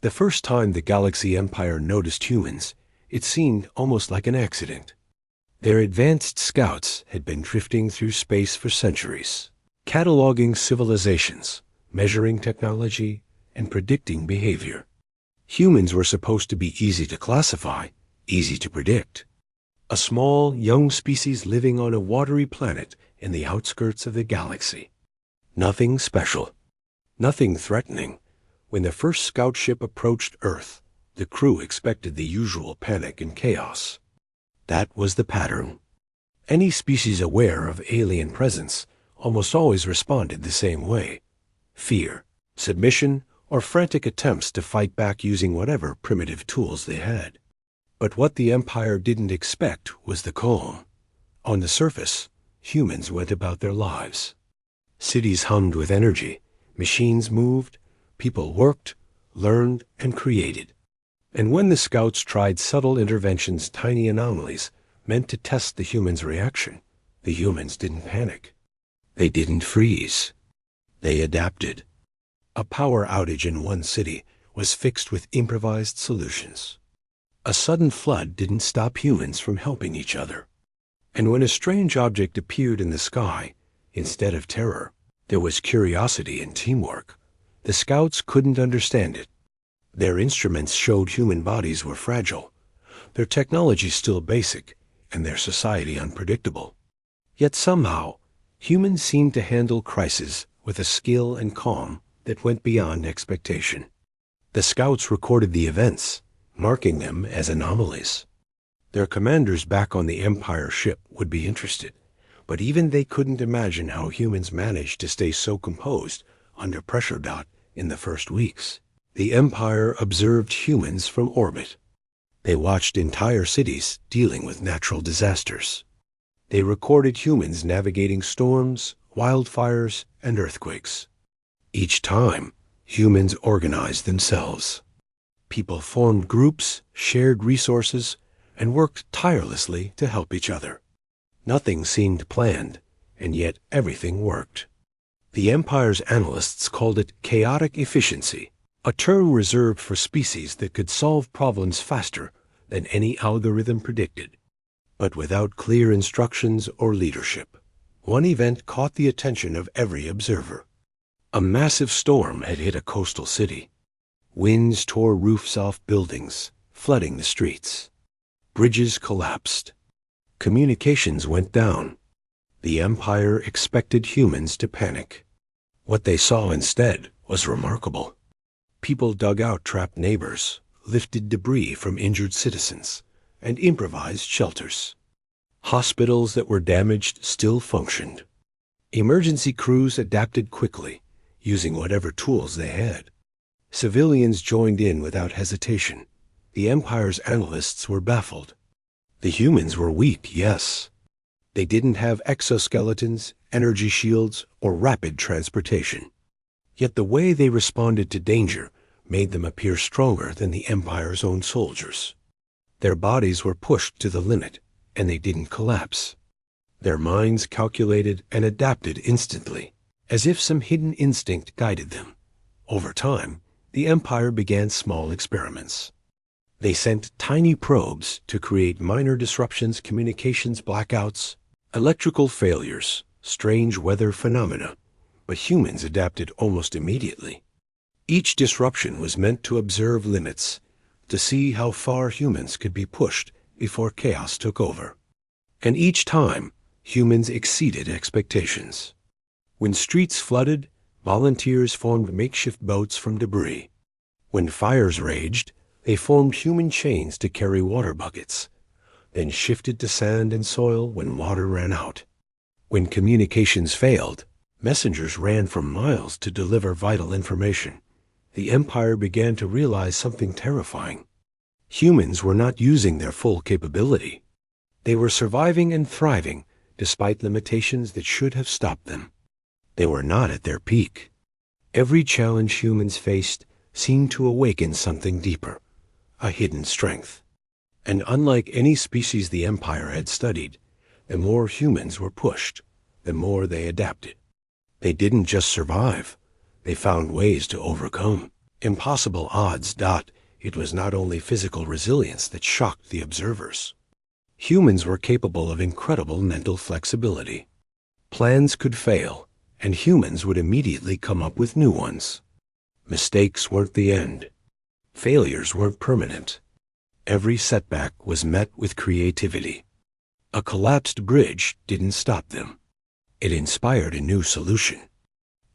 The first time the Galaxy Empire noticed humans, it seemed almost like an accident. Their advanced scouts had been drifting through space for centuries, cataloging civilizations, measuring technology, and predicting behavior. Humans were supposed to be easy to classify, easy to predict. A small, young species living on a watery planet in the outskirts of the galaxy. Nothing special, nothing threatening. When the first scout ship approached Earth, the crew expected the usual panic and chaos. That was the pattern. Any species aware of alien presence almost always responded the same way: fear, submission, or frantic attempts to fight back using whatever primitive tools they had. But what the Empire didn't expect was the calm. On the surface, humans went about their lives. Cities hummed with energy, machines moved, people worked, learned, and created. And when the scouts tried subtle interventions, tiny anomalies, meant to test the humans' reaction, the humans didn't panic. They didn't freeze. They adapted. A power outage in one city was fixed with improvised solutions. A sudden flood didn't stop humans from helping each other. And when a strange object appeared in the sky, instead of terror, there was curiosity and teamwork. The scouts couldn't understand it. Their instruments showed human bodies were fragile, their technology still basic, and their society unpredictable. Yet somehow, humans seemed to handle crises with a skill and calm that went beyond expectation. The scouts recorded the events, marking them as anomalies. Their commanders back on the Empire ship would be interested, but even they couldn't imagine how humans managed to stay so composed under pressure. In the first weeks, the Empire observed humans from orbit. They watched entire cities dealing with natural disasters. They recorded humans navigating storms, wildfires, and earthquakes. Each time, humans organized themselves. People formed groups, shared resources, and worked tirelessly to help each other. Nothing seemed planned, and yet everything worked. The Empire's analysts called it chaotic efficiency, a term reserved for species that could solve problems faster than any algorithm predicted. But without clear instructions or leadership, one event caught the attention of every observer. A massive storm had hit a coastal city. Winds tore roofs off buildings, flooding the streets. Bridges collapsed. Communications went down. The Empire expected humans to panic. What they saw instead was remarkable. People dug out trapped neighbors, lifted debris from injured citizens, and improvised shelters. Hospitals that were damaged still functioned. Emergency crews adapted quickly, using whatever tools they had. Civilians joined in without hesitation. The Empire's analysts were baffled. The humans were weak, yes. They didn't have exoskeletons, energy shields, or rapid transportation. Yet the way they responded to danger made them appear stronger than the Empire's own soldiers. Their bodies were pushed to the limit, and they didn't collapse. Their minds calculated and adapted instantly, as if some hidden instinct guided them. Over time, the Empire began small experiments. They sent tiny probes to create minor disruptions, communications blackouts, electrical failures, strange weather phenomena, but humans adapted almost immediately. Each disruption was meant to observe limits, to see how far humans could be pushed before chaos took over. And each time, humans exceeded expectations. When streets flooded, volunteers formed makeshift boats from debris. When fires raged, they formed human chains to carry water buckets, then shifted to sand and soil when water ran out. When communications failed, messengers ran for miles to deliver vital information. The Empire began to realize something terrifying. Humans were not using their full capability. They were surviving and thriving despite limitations that should have stopped them. They were not at their peak. Every challenge humans faced seemed to awaken something deeper, a hidden strength. And unlike any species the Empire had studied, the more humans were pushed, the more they adapted. They didn't just survive, they found ways to overcome. Impossible odds. It was not only physical resilience that shocked the observers. Humans were capable of incredible mental flexibility. Plans could fail, and humans would immediately come up with new ones. Mistakes weren't the end. Failures weren't permanent. Every setback was met with creativity. A collapsed bridge didn't stop them. It inspired a new solution.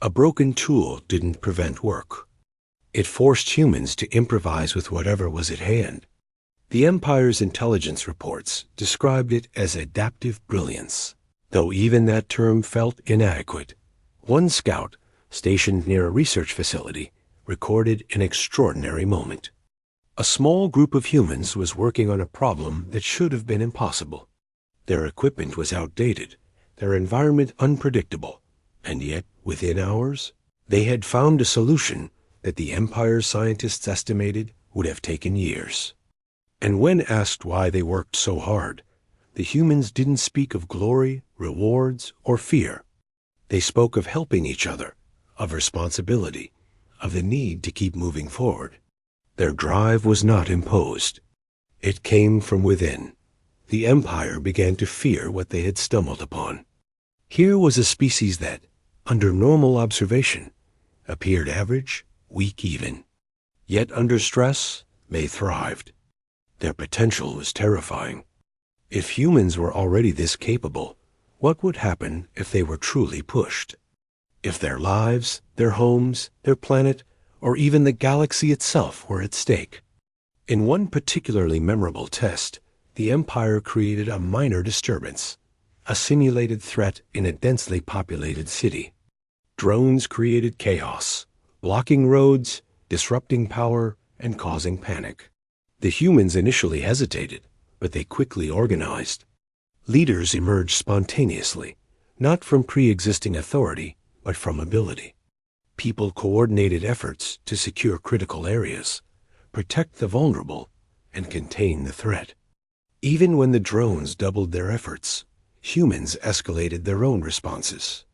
A broken tool didn't prevent work. It forced humans to improvise with whatever was at hand. The Empire's intelligence reports described it as adaptive brilliance, though even that term felt inadequate. One scout, stationed near a research facility, recorded an extraordinary moment. A small group of humans was working on a problem that should have been impossible. Their equipment was outdated, their environment unpredictable, and yet, within hours, they had found a solution that the Empire's scientists estimated would have taken years. And when asked why they worked so hard, the humans didn't speak of glory, rewards, or fear. They spoke of helping each other, of responsibility, of the need to keep moving forward. Their drive was not imposed. It came from within. The Empire began to fear what they had stumbled upon. Here was a species that, under normal observation, appeared average, weak even. Yet under stress, they thrived. Their potential was terrifying. If humans were already this capable, what would happen if they were truly pushed? If their lives, their homes, their planet, or even the galaxy itself were at stake? In one particularly memorable test, the Empire created a minor disturbance, a simulated threat in a densely populated city. Drones created chaos, blocking roads, disrupting power, and causing panic. The humans initially hesitated, but they quickly organized. Leaders emerged spontaneously, not from pre-existing authority, but from ability. People coordinated efforts to secure critical areas, protect the vulnerable, and contain the threat. Even when the drones doubled their efforts, humans escalated their own responses.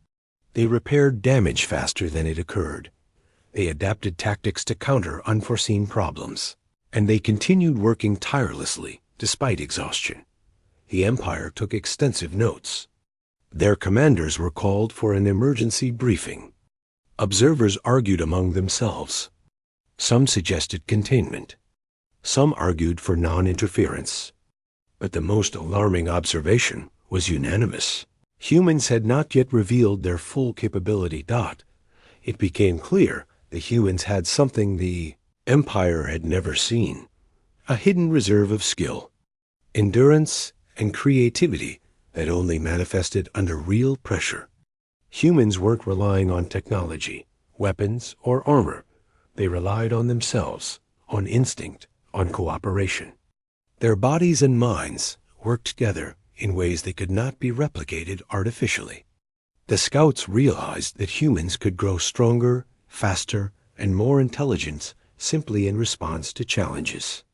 They repaired damage faster than it occurred. They adapted tactics to counter unforeseen problems, and they continued working tirelessly despite exhaustion. The Empire took extensive notes. Their commanders were called for an emergency briefing. Observers argued among themselves. Some suggested containment. Some argued for non-interference. But the most alarming observation was unanimous. Humans had not yet revealed their full capability. It became clear the humans had something the Empire had never seen, a hidden reserve of skill, endurance, and creativity that only manifested under real pressure. Humans weren't relying on technology, weapons, or armor. They relied on themselves, on instinct, on cooperation. Their bodies and minds worked together in ways that could not be replicated artificially. The scouts realized that humans could grow stronger, faster, and more intelligent simply in response to challenges.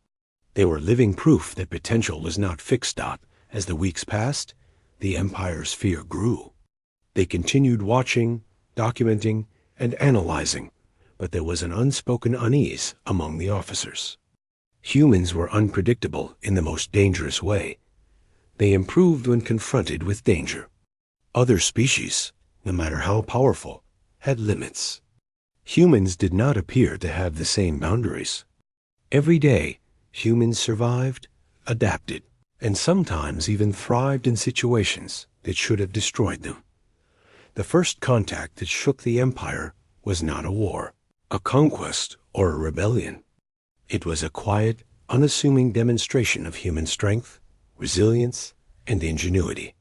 They were living proof that potential was not fixed. As the weeks passed, the Empire's fear grew. They continued watching, documenting, and analyzing, but there was an unspoken unease among the officers. Humans were unpredictable in the most dangerous way. They improved when confronted with danger. Other species, no matter how powerful, had limits. Humans did not appear to have the same boundaries. Every day, humans survived, adapted, and sometimes even thrived in situations that should have destroyed them. The first contact that shook the Empire was not a war, a conquest, or a rebellion. It was a quiet, unassuming demonstration of human strength, resilience, and ingenuity.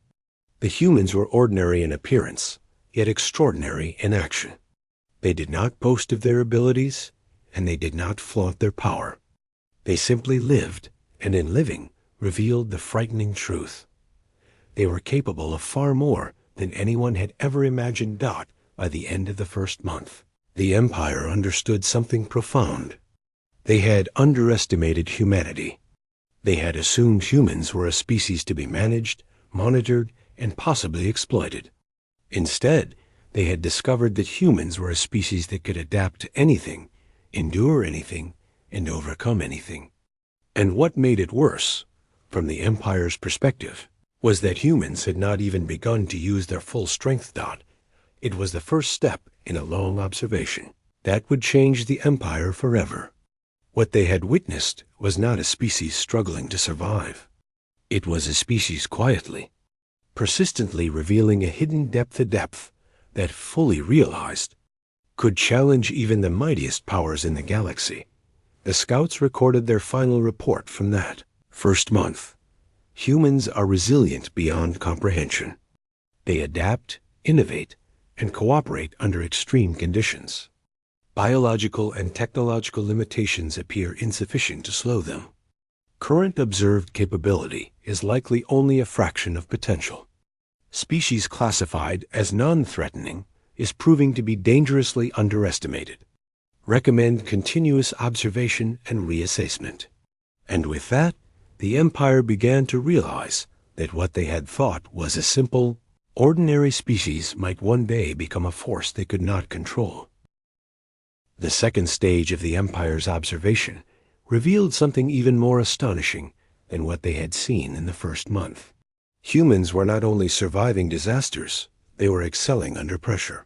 The humans were ordinary in appearance, yet extraordinary in action. They did not boast of their abilities, and they did not flaunt their power. They simply lived, and in living, revealed the frightening truth. They were capable of far more than anyone had ever imagined. By the end of the first month, the Empire understood something profound. They had underestimated humanity. They had assumed humans were a species to be managed, monitored, and possibly exploited. Instead, they had discovered that humans were a species that could adapt to anything, endure anything, and overcome anything. And what made it worse, from the Empire's perspective, was that humans had not even begun to use their full strength. It was the first step in a long observation that would change the Empire forever. What they had witnessed was not a species struggling to survive. It was a species quietly, persistently revealing a hidden depth that, fully realized, could challenge even the mightiest powers in the galaxy. The scouts recorded their final report from that first month. Humans are resilient beyond comprehension. They adapt, innovate, and cooperate under extreme conditions. Biological and technological limitations appear insufficient to slow them. Current observed capability is likely only a fraction of potential. Species classified as non-threatening is proving to be dangerously underestimated. Recommend continuous observation and reassessment. And with that, the Empire began to realize that what they had thought was a simple, ordinary species might one day become a force they could not control. The second stage of the Empire's observation revealed something even more astonishing than what they had seen in the first month. Humans were not only surviving disasters, they were excelling under pressure.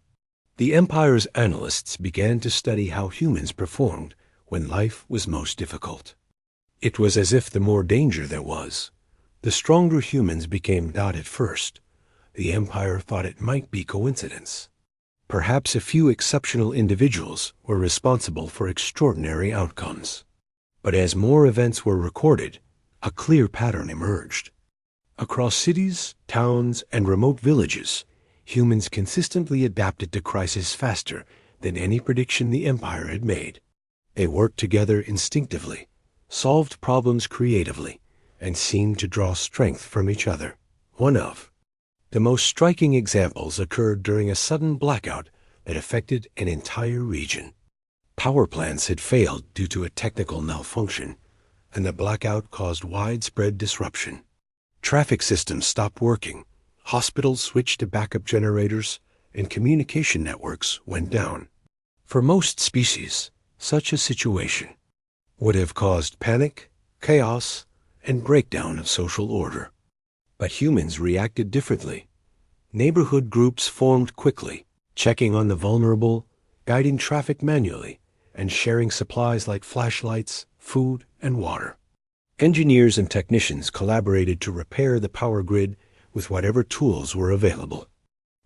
The Empire's analysts began to study how humans performed when life was most difficult. It was as if the more danger there was, the stronger humans became. At first, the Empire thought it might be coincidence. Perhaps a few exceptional individuals were responsible for extraordinary outcomes. But as more events were recorded, a clear pattern emerged. Across cities, towns, and remote villages, humans consistently adapted to crisis faster than any prediction the Empire had made. They worked together instinctively, solved problems creatively, and seemed to draw strength from each other. One of the most striking examples occurred during a sudden blackout that affected an entire region. Power plants had failed due to a technical malfunction, and the blackout caused widespread disruption. Traffic systems stopped working, hospitals switched to backup generators, and communication networks went down. For most species, such a situation would have caused panic, chaos, and breakdown of social order. But humans reacted differently. Neighborhood groups formed quickly, checking on the vulnerable, guiding traffic manually, and sharing supplies like flashlights, food, and water. Engineers and technicians collaborated to repair the power grid with whatever tools were available.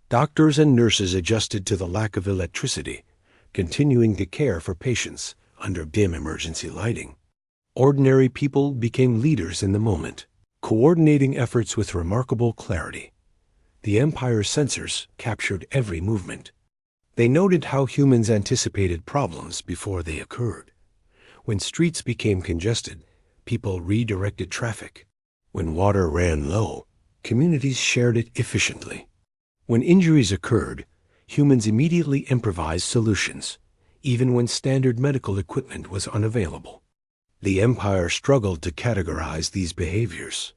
Doctors and nurses adjusted to the lack of electricity, continuing to care for patients under dim emergency lighting. Ordinary people became leaders in the moment, coordinating efforts with remarkable clarity. The Empire's sensors captured every movement. They noted how humans anticipated problems before they occurred. When streets became congested, people redirected traffic. When water ran low, communities shared it efficiently. When injuries occurred, humans immediately improvised solutions, even when standard medical equipment was unavailable. The Empire struggled to categorize these behaviors.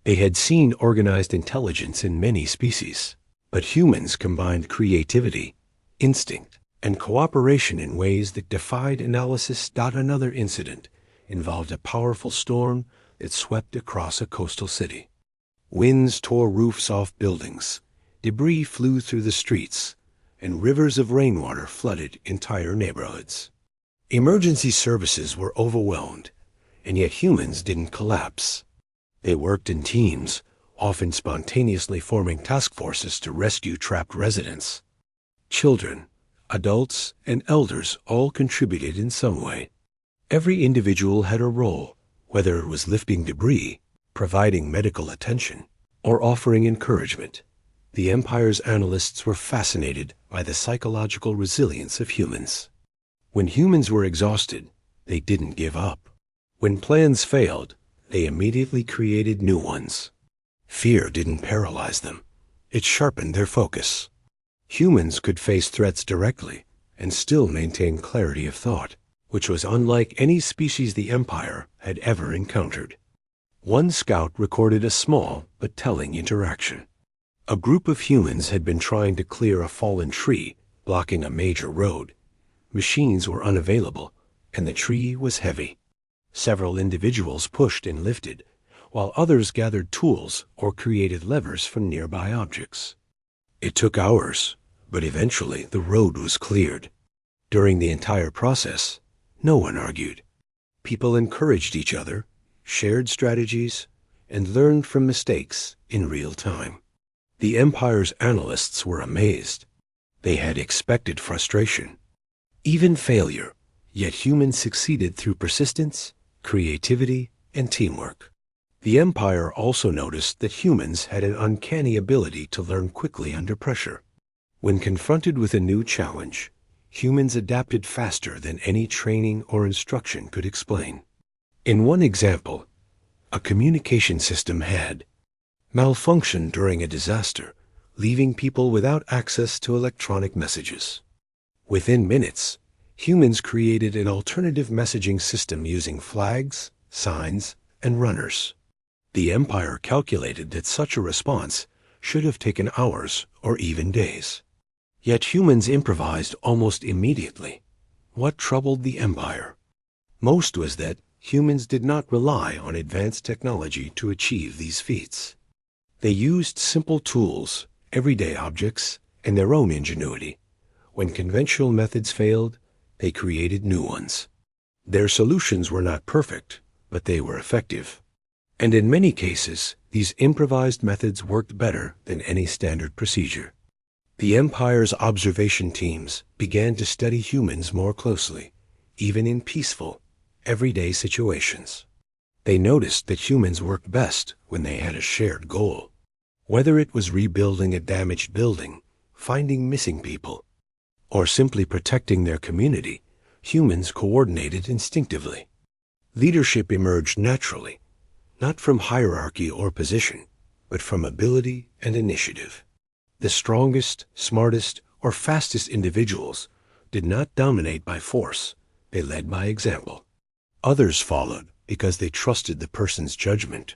They had seen organized intelligence in many species, but humans combined creativity, instinct, and cooperation in ways that defied analysis. Another incident involved a powerful storm that swept across a coastal city. Winds tore roofs off buildings, debris flew through the streets, and rivers of rainwater flooded entire neighborhoods. Emergency services were overwhelmed, and yet humans didn't collapse. They worked in teams, often spontaneously forming task forces to rescue trapped residents. Children, adults, and elders all contributed in some way. Every individual had a role, whether it was lifting debris, providing medical attention, or offering encouragement. The Empire's analysts were fascinated by the psychological resilience of humans. When humans were exhausted, they didn't give up. When plans failed, they immediately created new ones. Fear didn't paralyze them. It sharpened their focus. Humans could face threats directly and still maintain clarity of thought, which was unlike any species the Empire had ever encountered. One scout recorded a small but telling interaction. A group of humans had been trying to clear a fallen tree blocking a major road. Machines were unavailable, and the tree was heavy. Several individuals pushed and lifted, while others gathered tools or created levers from nearby objects. It took hours, but eventually the road was cleared. During the entire process, no one argued. People encouraged each other, shared strategies, and learned from mistakes in real time. The Empire's analysts were amazed. They had expected frustration, even failure, yet humans succeeded through persistence, creativity, and teamwork. The Empire also noticed that humans had an uncanny ability to learn quickly under pressure. When confronted with a new challenge, humans adapted faster than any training or instruction could explain. In one example, a communication system had malfunctioned during a disaster, leaving people without access to electronic messages. Within minutes, humans created an alternative messaging system using flags, signs, and runners. The Empire calculated that such a response should have taken hours or even days. Yet humans improvised almost immediately. What troubled the Empire most was that humans did not rely on advanced technology to achieve these feats. They used simple tools, everyday objects, and their own ingenuity. When conventional methods failed, they created new ones. Their solutions were not perfect, but they were effective. And in many cases, these improvised methods worked better than any standard procedure. The Empire's observation teams began to study humans more closely, even in peaceful, everyday situations. They noticed that humans worked best when they had a shared goal. Whether it was rebuilding a damaged building, finding missing people, or simply protecting their community, humans coordinated instinctively. Leadership emerged naturally, not from hierarchy or position, but from ability and initiative. The strongest, smartest, or fastest individuals did not dominate by force, they led by example. Others followed because they trusted the person's judgment.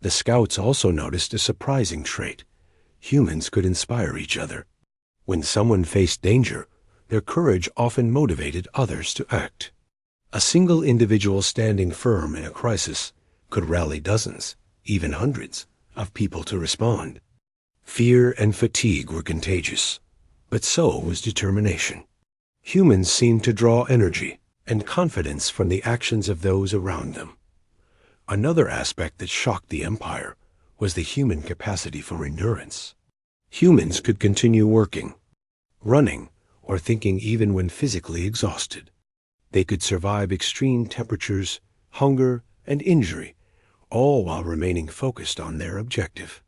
The scouts also noticed a surprising trait. Humans could inspire each other. When someone faced danger, their courage often motivated others to act. A single individual standing firm in a crisis could rally dozens, even hundreds, of people to respond. Fear and fatigue were contagious, but so was determination. Humans seemed to draw energy and confidence from the actions of those around them. Another aspect that shocked the Empire was the human capacity for endurance. Humans could continue working, running, or thinking even when physically exhausted. They could survive extreme temperatures, hunger, and injury, all while remaining focused on their objective.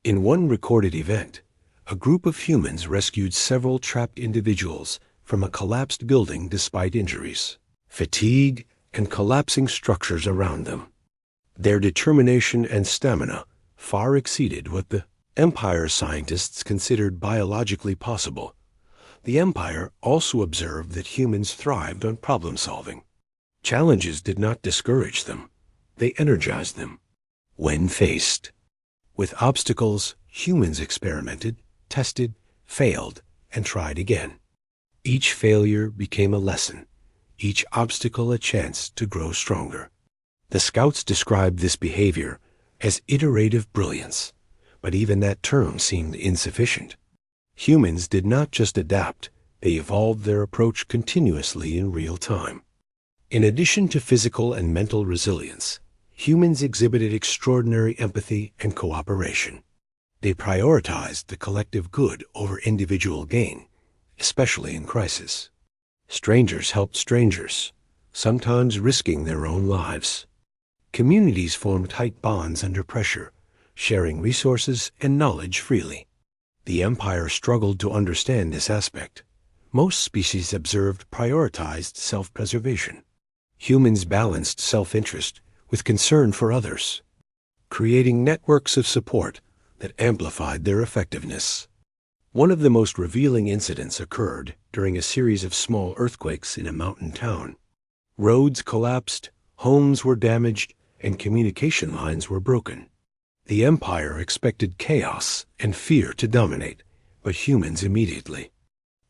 In one recorded event, a group of humans rescued several trapped individuals from a collapsed building despite injuries, fatigue, and collapsing structures around them. Their determination and stamina far exceeded what the Empire scientists considered biologically possible. The Empire also observed that humans thrived on problem-solving. Challenges did not discourage them. They energized them. When faced with obstacles, humans experimented, tested, failed, and tried again. Each failure became a lesson, each obstacle a chance to grow stronger. The scouts described this behavior as iterative brilliance, but even that term seemed insufficient. Humans did not just adapt, they evolved their approach continuously in real time. In addition to physical and mental resilience, humans exhibited extraordinary empathy and cooperation. They prioritized the collective good over individual gain, especially in crisis. Strangers helped strangers, sometimes risking their own lives. Communities formed tight bonds under pressure, sharing resources and knowledge freely. The Empire struggled to understand this aspect. Most species observed prioritized self-preservation. Humans balanced self-interest with concern for others, creating networks of support that amplified their effectiveness. One of the most revealing incidents occurred during a series of small earthquakes in a mountain town. Roads collapsed, homes were damaged, and communication lines were broken. The Empire expected chaos and fear to dominate, but humans immediately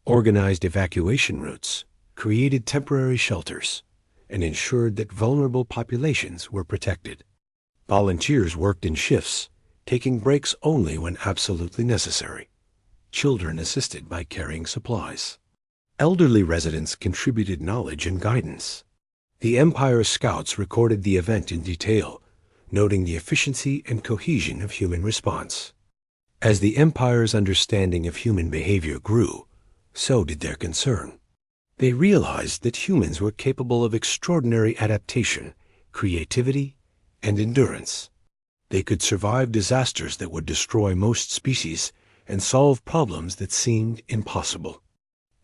organized evacuation routes, created temporary shelters, and ensured that vulnerable populations were protected. Volunteers worked in shifts, taking breaks only when absolutely necessary. Children assisted by carrying supplies. Elderly residents contributed knowledge and guidance. The Empire's scouts recorded the event in detail, noting the efficiency and cohesion of human response. As the Empire's understanding of human behavior grew, so did their concern. They realized that humans were capable of extraordinary adaptation, creativity, and endurance. They could survive disasters that would destroy most species and solve problems that seemed impossible.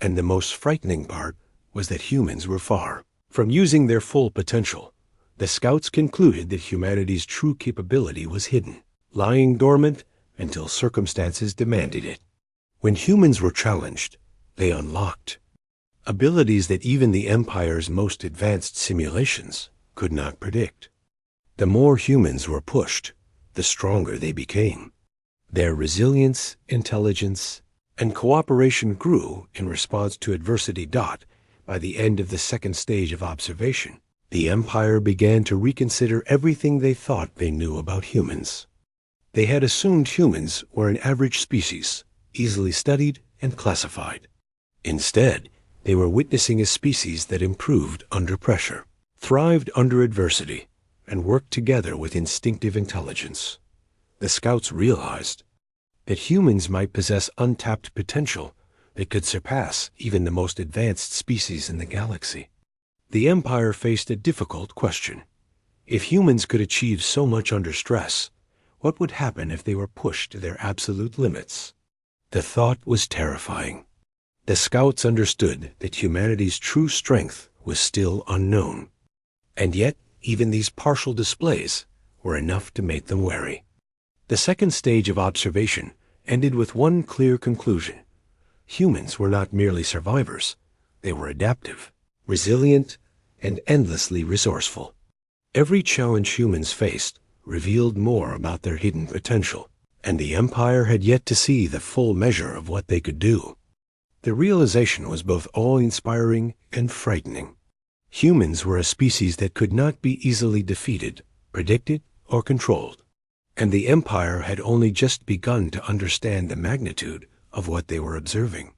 And the most frightening part was that humans were far from using their full potential. The scouts concluded that humanity's true capability was hidden, lying dormant until circumstances demanded it. When humans were challenged, they unlocked abilities that even the Empire's most advanced simulations could not predict. The more humans were pushed, the stronger they became. Their resilience, intelligence, and cooperation grew in response to adversity. By the end of the second stage of observation, the Empire began to reconsider everything they thought they knew about humans. They had assumed humans were an average species, easily studied and classified. Instead, they were witnessing a species that improved under pressure, thrived under adversity, and worked together with instinctive intelligence. The scouts realized that humans might possess untapped potential that could surpass even the most advanced species in the galaxy. The Empire faced a difficult question. If humans could achieve so much under stress, what would happen if they were pushed to their absolute limits? The thought was terrifying. The scouts understood that humanity's true strength was still unknown. And yet, even these partial displays were enough to make them wary. The second stage of observation ended with one clear conclusion. Humans were not merely survivors. They were adaptive, resilient, and endlessly resourceful. Every challenge humans faced revealed more about their hidden potential, and the Empire had yet to see the full measure of what they could do. The realization was both awe-inspiring and frightening. Humans were a species that could not be easily defeated, predicted, or controlled, and the Empire had only just begun to understand the magnitude of what they were observing.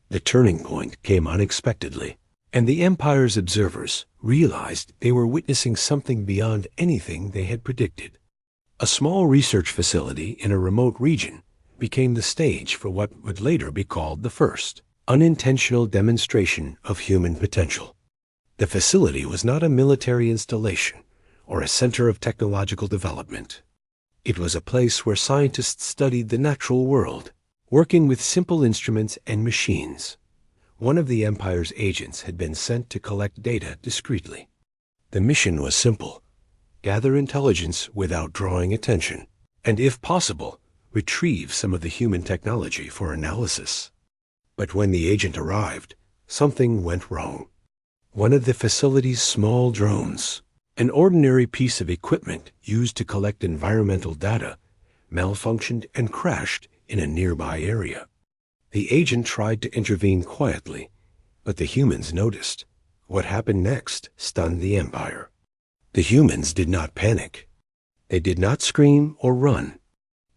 The turning point came unexpectedly, and the Empire's observers realized they were witnessing something beyond anything they had predicted. A small research facility in a remote region became the stage for what would later be called the first unintentional demonstration of human potential. The facility was not a military installation or a center of technological development. It was a place where scientists studied the natural world, working with simple instruments and machines. One of the Empire's agents had been sent to collect data discreetly. The mission was simple: gather intelligence without drawing attention, and if possible, retrieve some of the human technology for analysis. But when the agent arrived, something went wrong. One of the facility's small drones, an ordinary piece of equipment used to collect environmental data, malfunctioned and crashed in a nearby area. The agent tried to intervene quietly, but the humans noticed. What happened next stunned the Empire. The humans did not panic. They did not scream or run.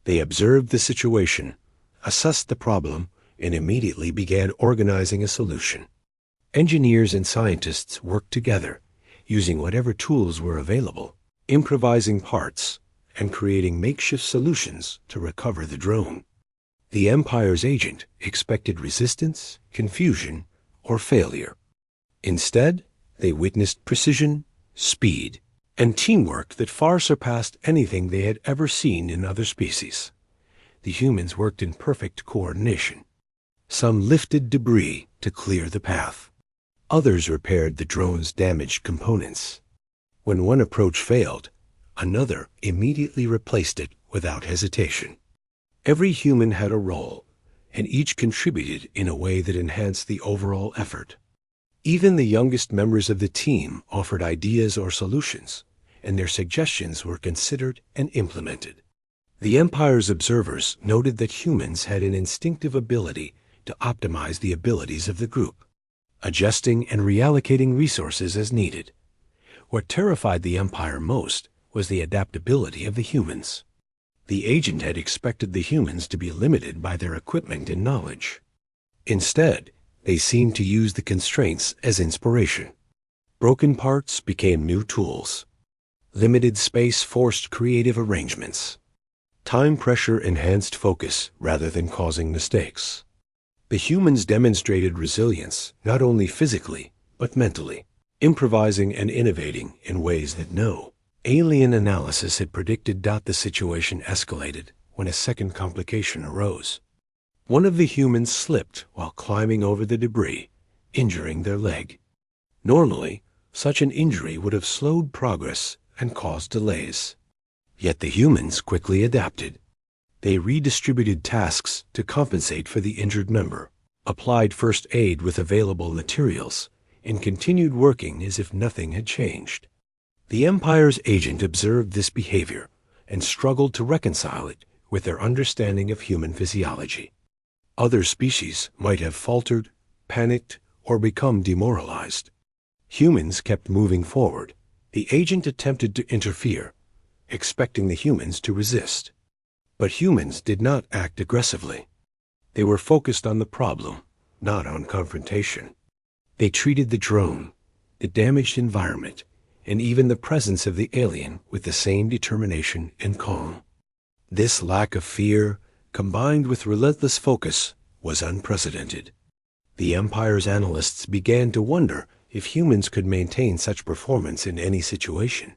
They observed the situation, assessed the problem, and immediately began organizing a solution. Engineers and scientists worked together, using whatever tools were available, improvising parts, and creating makeshift solutions to recover the drone. The Empire's agent expected resistance, confusion, or failure. Instead, they witnessed precision, speed, and teamwork that far surpassed anything they had ever seen in other species. The humans worked in perfect coordination. Some lifted debris to clear the path. Others repaired the drone's damaged components. When one approach failed, another immediately replaced it without hesitation. Every human had a role, and each contributed in a way that enhanced the overall effort. Even the youngest members of the team offered ideas or solutions, and their suggestions were considered and implemented. The Empire's observers noted that humans had an instinctive ability to optimize the abilities of the group. adjusting and reallocating resources as needed. What terrified the Empire most was the adaptability of the humans. The agent had expected the humans to be limited by their equipment and knowledge. Instead, they seemed to use the constraints as inspiration. Broken parts became new tools. Limited space forced creative arrangements. Time pressure enhanced focus rather than causing mistakes. The humans demonstrated resilience not only physically, but mentally, improvising and innovating in ways that no alien analysis had predicted. The situation escalated when a second complication arose. One of the humans slipped while climbing over the debris, injuring their leg. Normally, such an injury would have slowed progress and caused delays. Yet the humans quickly adapted. They redistributed tasks to compensate for the injured member, applied first aid with available materials, and continued working as if nothing had changed. The Empire's agent observed this behavior and struggled to reconcile it with their understanding of human physiology. Other species might have faltered, panicked, or become demoralized. Humans kept moving forward. The agent attempted to interfere, expecting the humans to resist. But humans did not act aggressively. They were focused on the problem, not on confrontation. They treated the drone, the damaged environment, and even the presence of the alien with the same determination and calm. This lack of fear, combined with relentless focus, was unprecedented. The Empire's analysts began to wonder if humans could maintain such performance in any situation,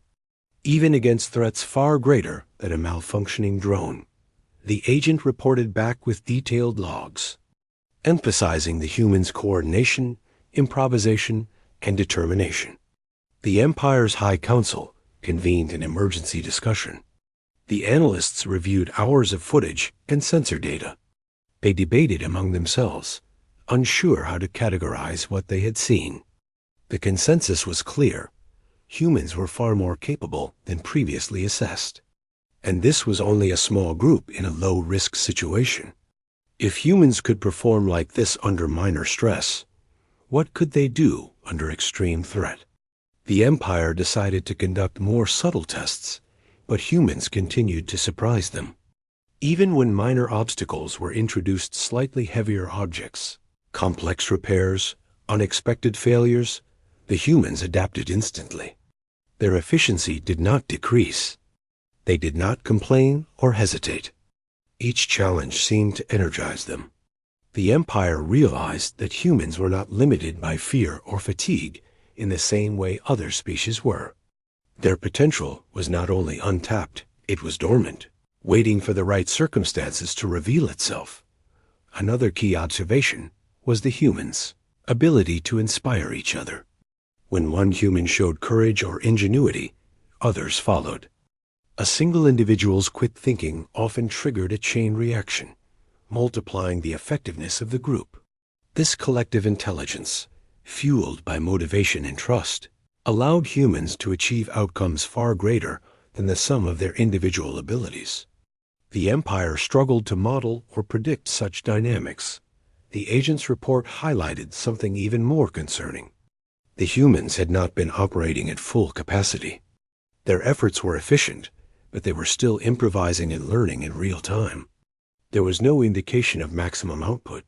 even against threats far greater than a malfunctioning drone. The agent reported back with detailed logs, emphasizing the humans' coordination, improvisation, and determination. The Empire's High Council convened an emergency discussion. The analysts reviewed hours of footage and sensor data. They debated among themselves, unsure how to categorize what they had seen. The consensus was clear. Humans were far more capable than previously assessed. And this was only a small group in a low-risk situation. If humans could perform like this under minor stress, what could they do under extreme threat? The Empire decided to conduct more subtle tests, but humans continued to surprise them. Even when minor obstacles were introduced, slightly heavier objects, complex repairs, unexpected failures, the humans adapted instantly. Their efficiency did not decrease. They did not complain or hesitate. Each challenge seemed to energize them. The Empire realized that humans were not limited by fear or fatigue in the same way other species were. Their potential was not only untapped, it was dormant, waiting for the right circumstances to reveal itself. Another key observation was the humans' ability to inspire each other. When one human showed courage or ingenuity, others followed. A single individual's quick thinking often triggered a chain reaction, multiplying the effectiveness of the group. This collective intelligence, fueled by motivation and trust, allowed humans to achieve outcomes far greater than the sum of their individual abilities. The Empire struggled to model or predict such dynamics. The agent's report highlighted something even more concerning. The humans had not been operating at full capacity. Their efforts were efficient, but they were still improvising and learning in real time. There was no indication of maximum output,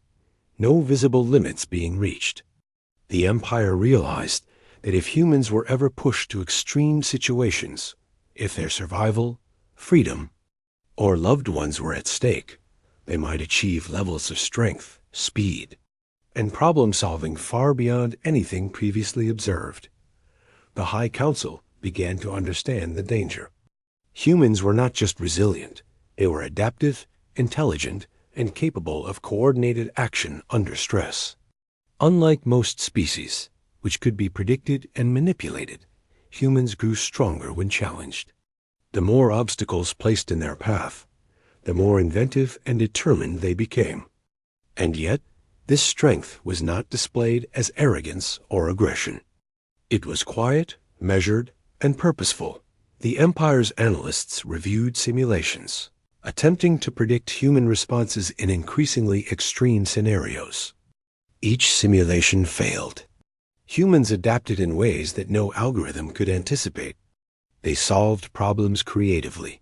no visible limits being reached. The Empire realized that if humans were ever pushed to extreme situations, if their survival, freedom, or loved ones were at stake, they might achieve levels of strength, speed, and problem-solving far beyond anything previously observed. The High Council began to understand the danger. Humans were not just resilient, they were adaptive, intelligent, and capable of coordinated action under stress. Unlike most species, which could be predicted and manipulated, humans grew stronger when challenged. The more obstacles placed in their path, the more inventive and determined they became. And yet, this strength was not displayed as arrogance or aggression. It was quiet, measured, and purposeful. The Empire's analysts reviewed simulations, attempting to predict human responses in increasingly extreme scenarios. Each simulation failed. Humans adapted in ways that no algorithm could anticipate. They solved problems creatively,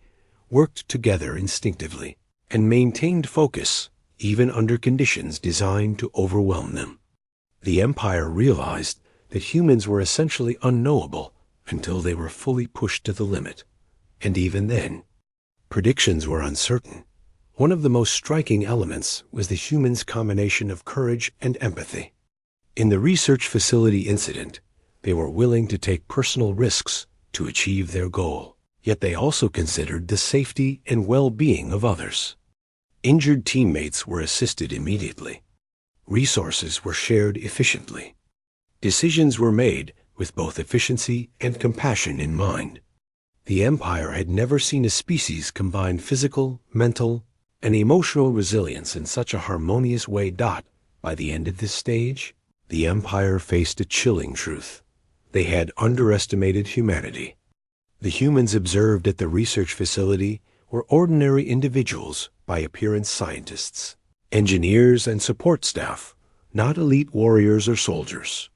worked together instinctively, and maintained focus even under conditions designed to overwhelm them. The Empire realized that humans were essentially unknowable until they were fully pushed to the limit. And even then, predictions were uncertain. One of the most striking elements was the humans' combination of courage and empathy. In the research facility incident, they were willing to take personal risks to achieve their goal, yet they also considered the safety and well-being of others. Injured teammates were assisted immediately. Resources were shared efficiently. Decisions were made with both efficiency and compassion in mind. The Empire had never seen a species combine physical, mental, and emotional resilience in such a harmonious way. By the end of this stage, the Empire faced a chilling truth. They had underestimated humanity. The humans observed at the research facility were ordinary individuals by appearance scientists, engineers, and support staff, not elite warriors or soldiers.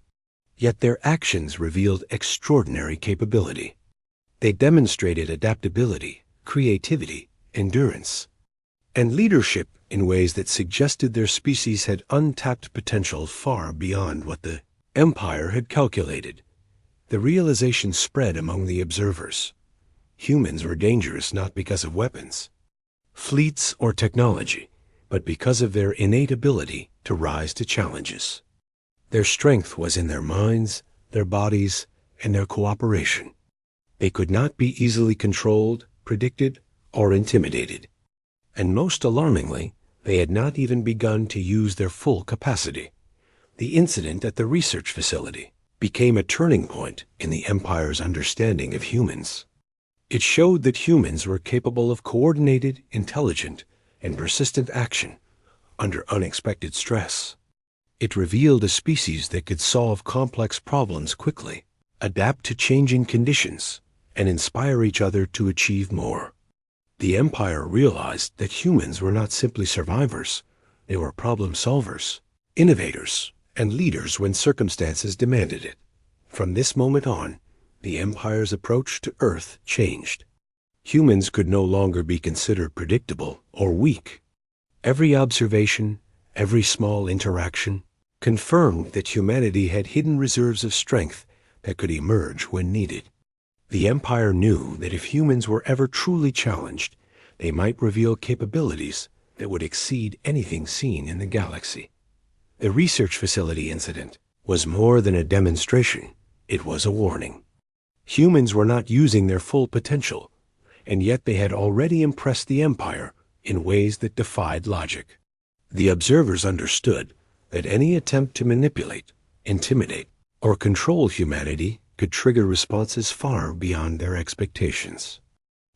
Yet their actions revealed extraordinary capability. They demonstrated adaptability, creativity, endurance, and leadership in ways that suggested their species had untapped potential far beyond what the Empire had calculated. The realization spread among the observers. Humans were dangerous not because of weapons, fleets, or technology, but because of their innate ability to rise to challenges. Their strength was in their minds, their bodies, and their cooperation. They could not be easily controlled, predicted, or intimidated. And most alarmingly, they had not even begun to use their full capacity. The incident at the research facility became a turning point in the Empire's understanding of humans. It showed that humans were capable of coordinated, intelligent, and persistent action under unexpected stress. It revealed a species that could solve complex problems quickly, adapt to changing conditions, and inspire each other to achieve more. The Empire realized that humans were not simply survivors. They were problem solvers, innovators, and leaders when circumstances demanded it. From this moment on, the Empire's approach to Earth changed. Humans could no longer be considered predictable or weak. Every observation, every small interaction, confirmed that humanity had hidden reserves of strength that could emerge when needed. The Empire knew that if humans were ever truly challenged, they might reveal capabilities that would exceed anything seen in the galaxy. The research facility incident was more than a demonstration. It was a warning. Humans were not using their full potential, and yet they had already impressed the Empire in ways that defied logic. The observers understood that any attempt to manipulate, intimidate, or control humanity could trigger responses far beyond their expectations.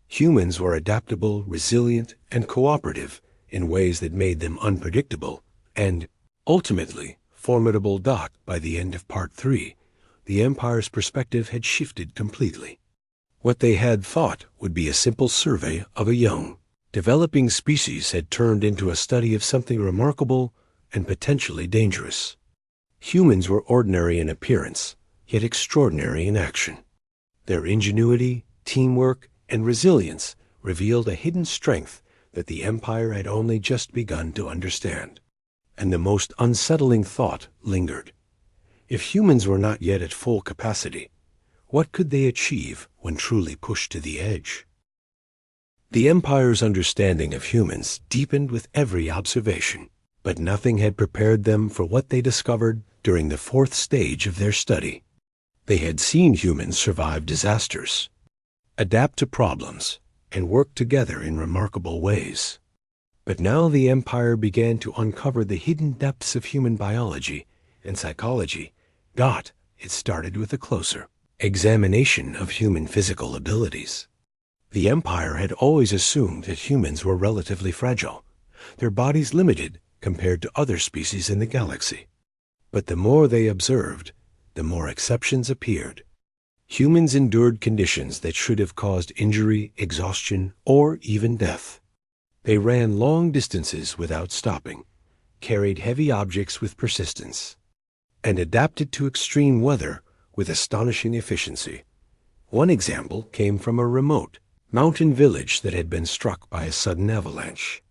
Humans were adaptable, resilient, and cooperative in ways that made them unpredictable and, ultimately, formidable. By the end of Part 3, the Empire's perspective had shifted completely. What they had thought would be a simple survey of a young, developing species had turned into a study of something remarkable and potentially dangerous. Humans were ordinary in appearance, yet extraordinary in action. Their ingenuity, teamwork, and resilience revealed a hidden strength that the Empire had only just begun to understand. And the most unsettling thought lingered. If humans were not yet at full capacity, what could they achieve when truly pushed to the edge? The Empire's understanding of humans deepened with every observation, but nothing had prepared them for what they discovered during the fourth stage of their study. They had seen humans survive disasters, adapt to problems, and work together in remarkable ways. But now the Empire began to uncover the hidden depths of human biology and psychology. It started with a closer examination of human physical abilities. The Empire had always assumed that humans were relatively fragile, their bodies limited compared to other species in the galaxy. But the more they observed, the more exceptions appeared. Humans endured conditions that should have caused injury, exhaustion, or even death. They ran long distances without stopping, carried heavy objects with persistence, and adapted to extreme weather with astonishing efficiency. One example came from a remote mountain village that had been struck by a sudden avalanche.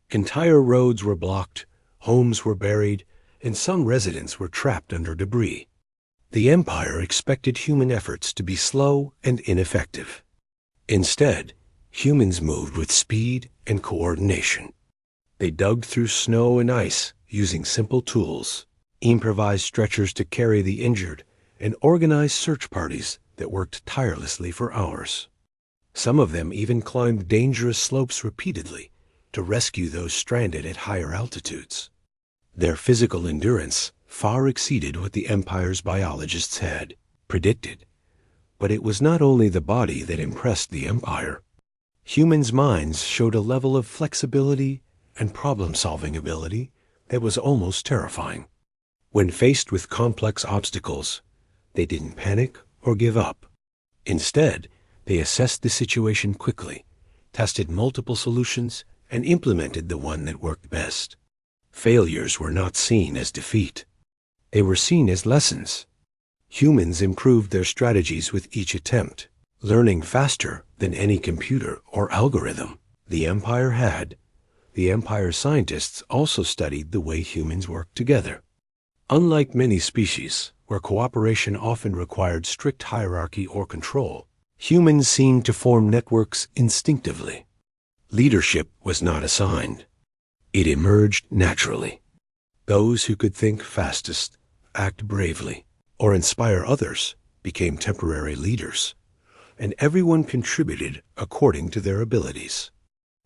Entire roads were blocked, homes were buried, and some residents were trapped under debris. The empire expected human efforts to be slow and ineffective. Instead, humans moved with speed and coordination. They dug through snow and ice using simple tools, improvised stretchers to carry the injured, and organized search parties that worked tirelessly for hours. Some of them even climbed dangerous slopes repeatedly to rescue those stranded at higher altitudes. Their physical endurance far exceeded what the empire's biologists had predicted. But it was not only the body that impressed the empire. Humans' minds showed a level of flexibility and problem-solving ability that was almost terrifying. When faced with complex obstacles, they didn't panic or give up. Instead, they assessed the situation quickly, tested multiple solutions, and implemented the one that worked best. Failures were not seen as defeat. They were seen as lessons. Humans improved their strategies with each attempt, learning faster than any computer or algorithm the empire had. The empire scientists also studied the way humans worked together. Unlike many species, where cooperation often required strict hierarchy or control, humans seemed to form networks instinctively. Leadership was not assigned. It emerged naturally. Those who could think fastest, act bravely, or inspire others became temporary leaders, and everyone contributed according to their abilities.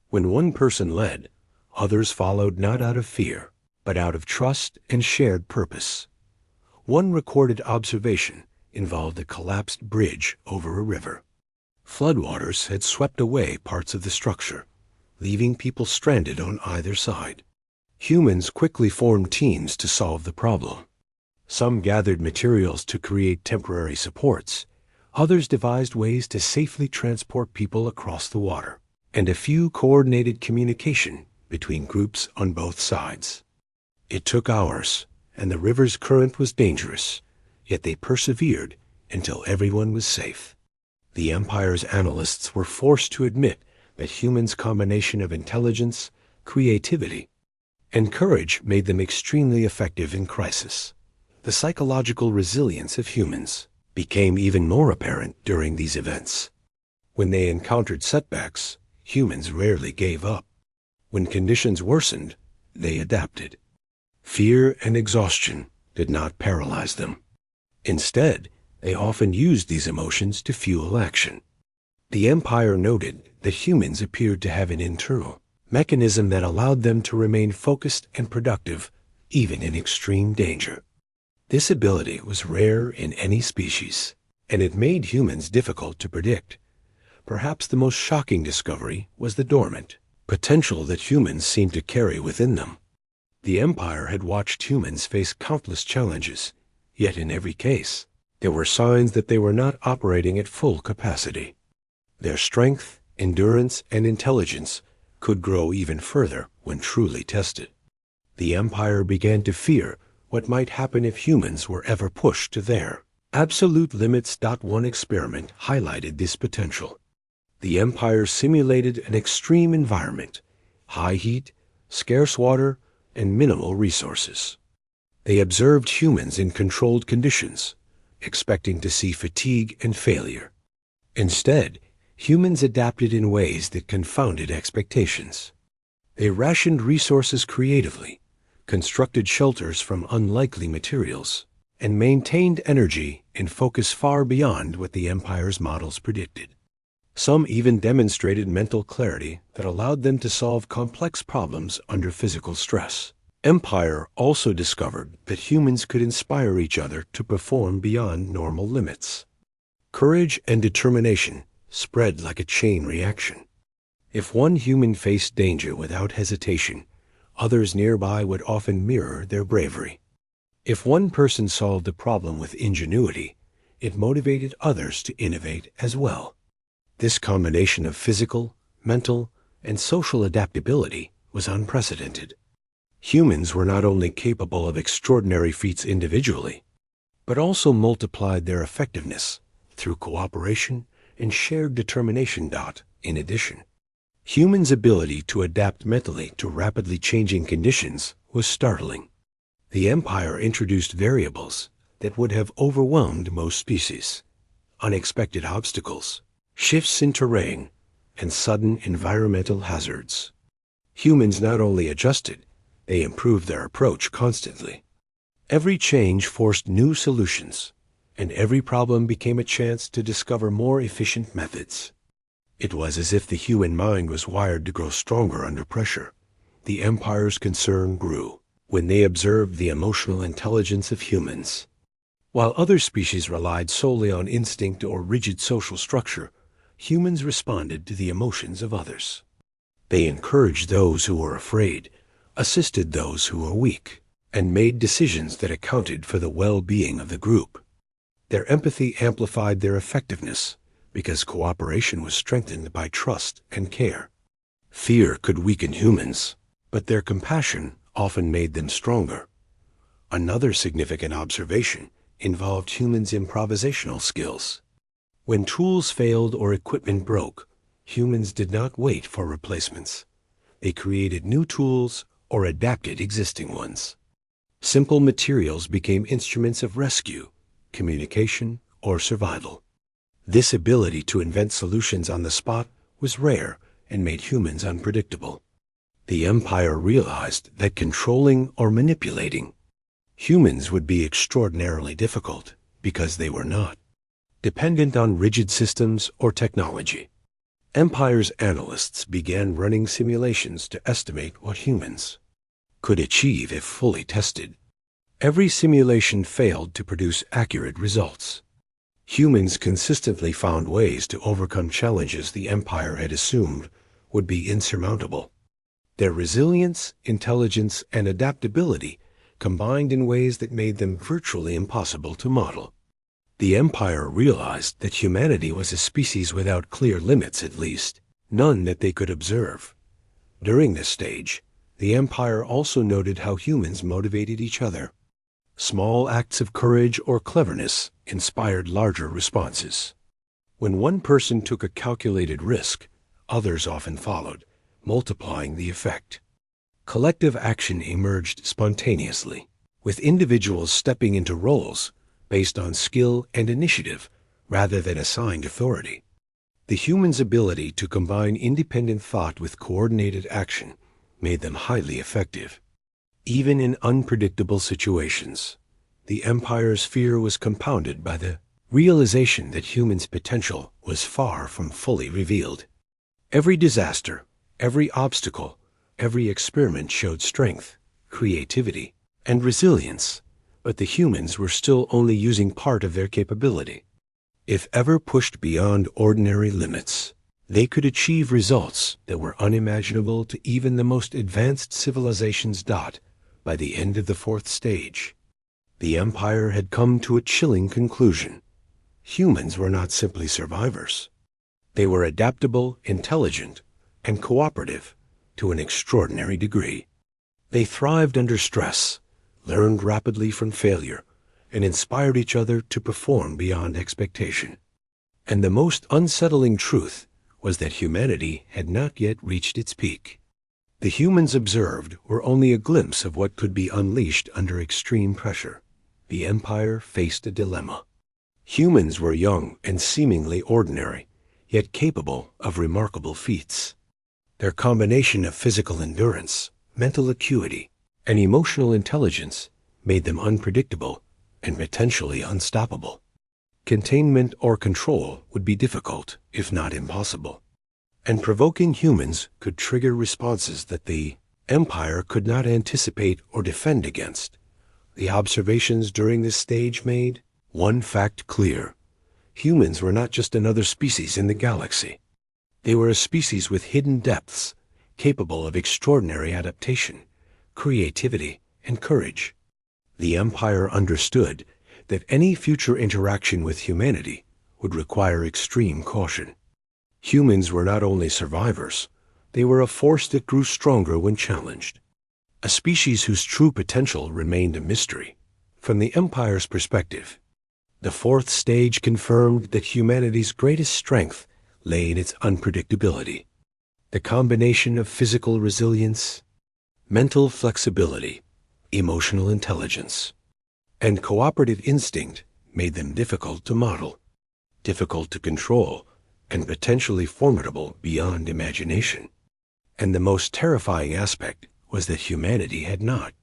When one person led, others followed not out of fear, but out of trust and shared purpose. One recorded observation involved a collapsed bridge over a river. Floodwaters had swept away parts of the structure, leaving people stranded on either side. Humans quickly formed teams to solve the problem. Some gathered materials to create temporary supports. Others devised ways to safely transport people across the water, and a few coordinated communication between groups on both sides. It took hours, and the river's current was dangerous, yet they persevered until everyone was safe. The empire's analysts were forced to admit that humans' combination of intelligence, creativity, and courage made them extremely effective in crisis. The psychological resilience of humans became even more apparent during these events. When they encountered setbacks, humans rarely gave up. When conditions worsened, they adapted. Fear and exhaustion did not paralyze them. Instead, they often used these emotions to fuel action. The empire noted that humans appeared to have an internal mechanism that allowed them to remain focused and productive even in extreme danger. This ability was rare in any species, and it made humans difficult to predict. Perhaps the most shocking discovery was the dormant potential that humans seemed to carry within them. The empire had watched humans face countless challenges, yet in every case, there were signs that they were not operating at full capacity. Their strength, endurance, and intelligence could grow even further when truly tested. The empire began to fear what might happen if humans were ever pushed to their absolute limits. One experiment highlighted this potential. The empire simulated an extreme environment, high heat, scarce water, and minimal resources. They observed humans in controlled conditions, expecting to see fatigue and failure. Instead, humans adapted in ways that confounded expectations. They rationed resources creatively, constructed shelters from unlikely materials, and maintained energy and focus far beyond what the empire's models predicted. Some even demonstrated mental clarity that allowed them to solve complex problems under physical stress. Empire also discovered that humans could inspire each other to perform beyond normal limits. Courage and determination spread like a chain reaction. If one human faced danger without hesitation, others nearby would often mirror their bravery. If one person solved a problem with ingenuity, it motivated others to innovate as well. This combination of physical, mental, and social adaptability was unprecedented. Humans were not only capable of extraordinary feats individually, but also multiplied their effectiveness through cooperation and shared determination. In addition, humans' ability to adapt mentally to rapidly changing conditions was startling. The Empire introduced variables that would have overwhelmed most species: unexpected obstacles, shifts in terrain, and sudden environmental hazards. Humans not only adjusted, they improved their approach constantly. Every change forced new solutions, and every problem became a chance to discover more efficient methods. It was as if the human mind was wired to grow stronger under pressure. The Empire's concern grew when they observed the emotional intelligence of humans. While other species relied solely on instinct or rigid social structure, humans responded to the emotions of others. They encouraged those who were afraid, assisted those who were weak, and made decisions that accounted for the well-being of the group. Their empathy amplified their effectiveness because cooperation was strengthened by trust and care. Fear could weaken humans, but their compassion often made them stronger. Another significant observation involved humans' improvisational skills. When tools failed or equipment broke, humans did not wait for replacements. They created new tools or adapted existing ones. Simple materials became instruments of rescue, communication, or survival. This ability to invent solutions on the spot was rare and made humans unpredictable. The Empire realized that controlling or manipulating humans would be extraordinarily difficult because they were not dependent on rigid systems or technology. Empire's analysts began running simulations to estimate what humans could achieve if fully tested. Every simulation failed to produce accurate results. Humans consistently found ways to overcome challenges the Empire had assumed would be insurmountable. Their resilience, intelligence, and adaptability combined in ways that made them virtually impossible to model. The Empire realized that humanity was a species without clear limits, at least, none that they could observe. During this stage, the Empire also noted how humans motivated each other. Small acts of courage or cleverness inspired larger responses. When one person took a calculated risk, others often followed, multiplying the effect. Collective action emerged spontaneously, with individuals stepping into roles based on skill and initiative rather than assigned authority. The humans' ability to combine independent thought with coordinated action made them highly effective. Even in unpredictable situations, the Empire's fear was compounded by the realization that humans' potential was far from fully revealed. Every disaster, every obstacle, every experiment showed strength, creativity, and resilience, but the humans were still only using part of their capability. If ever pushed beyond ordinary limits, they could achieve results that were unimaginable to even the most advanced civilizations. By the end of the fourth stage, the Empire had come to a chilling conclusion. Humans were not simply survivors. They were adaptable, intelligent, and cooperative to an extraordinary degree. They thrived under stress, learned rapidly from failure, and inspired each other to perform beyond expectation. And the most unsettling truth was that humanity had not yet reached its peak. The humans observed were only a glimpse of what could be unleashed under extreme pressure. The Empire faced a dilemma. Humans were young and seemingly ordinary, yet capable of remarkable feats. Their combination of physical endurance, mental acuity, and emotional intelligence made them unpredictable and potentially unstoppable. Containment or control would be difficult, if not impossible, and provoking humans could trigger responses that the Empire could not anticipate or defend against. The observations during this stage made one fact clear: humans were not just another species in the galaxy. They were a species with hidden depths, capable of extraordinary adaptation, creativity, and courage. The Empire understood that any future interaction with humanity would require extreme caution. Humans were not only survivors, they were a force that grew stronger when challenged. a species whose true potential remained a mystery. From the Empire's perspective, the fourth stage confirmed that humanity's greatest strength lay in its unpredictability. The combination of physical resilience, mental flexibility, emotional intelligence, and cooperative instinct made them difficult to model, difficult to control, and potentially formidable beyond imagination. And the most terrifying aspect was that humanity had not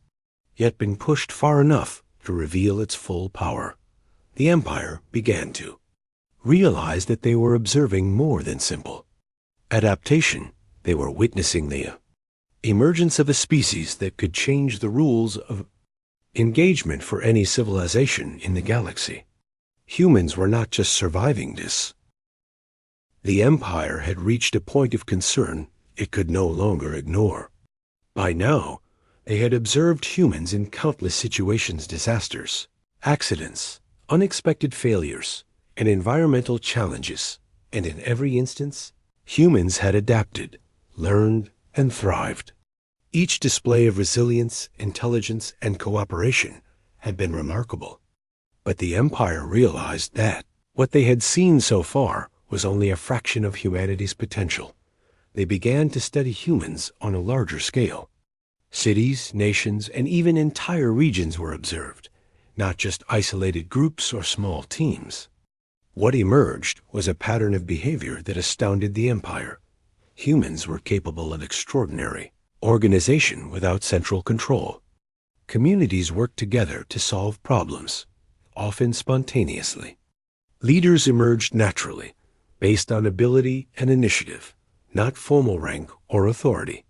yet been pushed far enough to reveal its full power. The Empire began to realize that they were observing more than simple adaptation. They were witnessing the emergence of a species that could change the rules of engagement for any civilization in the galaxy. Humans were not just surviving this. The Empire had reached a point of concern it could no longer ignore. By now, they had observed humans in countless situations: disasters, accidents, unexpected failures, and environmental challenges. And in every instance, humans had adapted, learned, and thrived. Each display of resilience, intelligence, and cooperation had been remarkable. But the Empire realized that what they had seen so far was only a fraction of humanity's potential. They began to study humans on a larger scale. Cities, nations, and even entire regions were observed, not just isolated groups or small teams. What emerged was a pattern of behavior that astounded the Empire. Humans were capable of extraordinary organization without central control. Communities worked together to solve problems, often spontaneously. Leaders emerged naturally, based on ability and initiative, not formal rank or authority.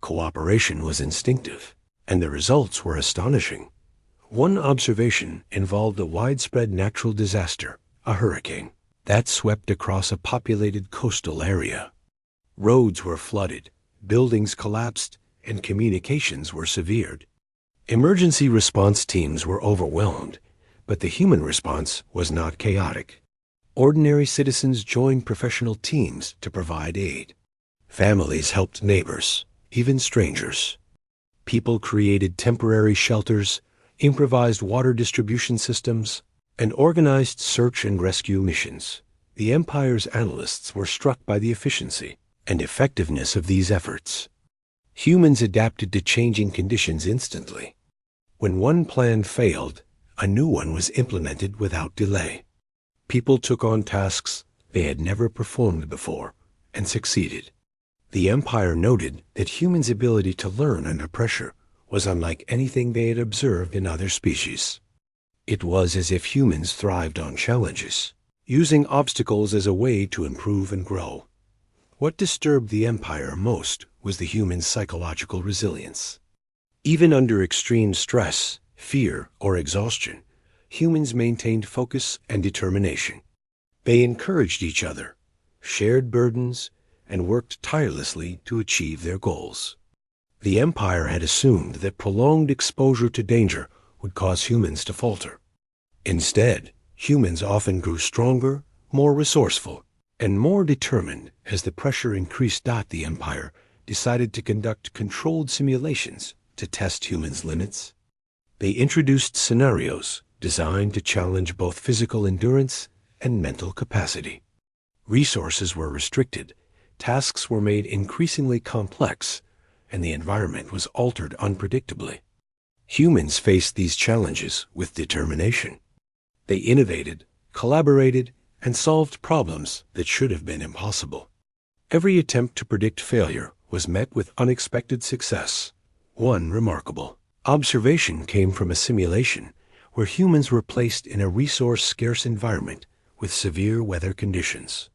Cooperation was instinctive, and the results were astonishing. One observation involved a widespread natural disaster, a hurricane, that swept across a populated coastal area. Roads were flooded, buildings collapsed, and communications were severed. Emergency response teams were overwhelmed, but the human response was not chaotic. Ordinary citizens joined professional teams to provide aid. Families helped neighbors, even strangers. People created temporary shelters, improvised water distribution systems, and organized search and rescue missions. The Empire's analysts were struck by the efficiency and effectiveness of these efforts. Humans adapted to changing conditions instantly. When one plan failed, a new one was implemented without delay. People took on tasks they had never performed before and succeeded. The Empire noted that humans' ability to learn under pressure was unlike anything they had observed in other species. It was as if humans thrived on challenges, using obstacles as a way to improve and grow. What disturbed the Empire most was the human psychological resilience. Even under extreme stress, fear, or exhaustion, humans maintained focus and determination. They encouraged each other, shared burdens, and worked tirelessly to achieve their goals. The Empire had assumed that prolonged exposure to danger would cause humans to falter. Instead, humans often grew stronger, more resourceful, and more determined as the pressure increased. The Empire decided to conduct controlled simulations to test humans' limits. They introduced scenarios designed to challenge both physical endurance and mental capacity. Resources were restricted, tasks were made increasingly complex, and the environment was altered unpredictably. Humans faced these challenges with determination. They innovated, collaborated, and solved problems that should have been impossible. Every attempt to predict failure was met with unexpected success. One remarkable observation came from a simulation where humans were placed in a resource-scarce environment with severe weather conditions.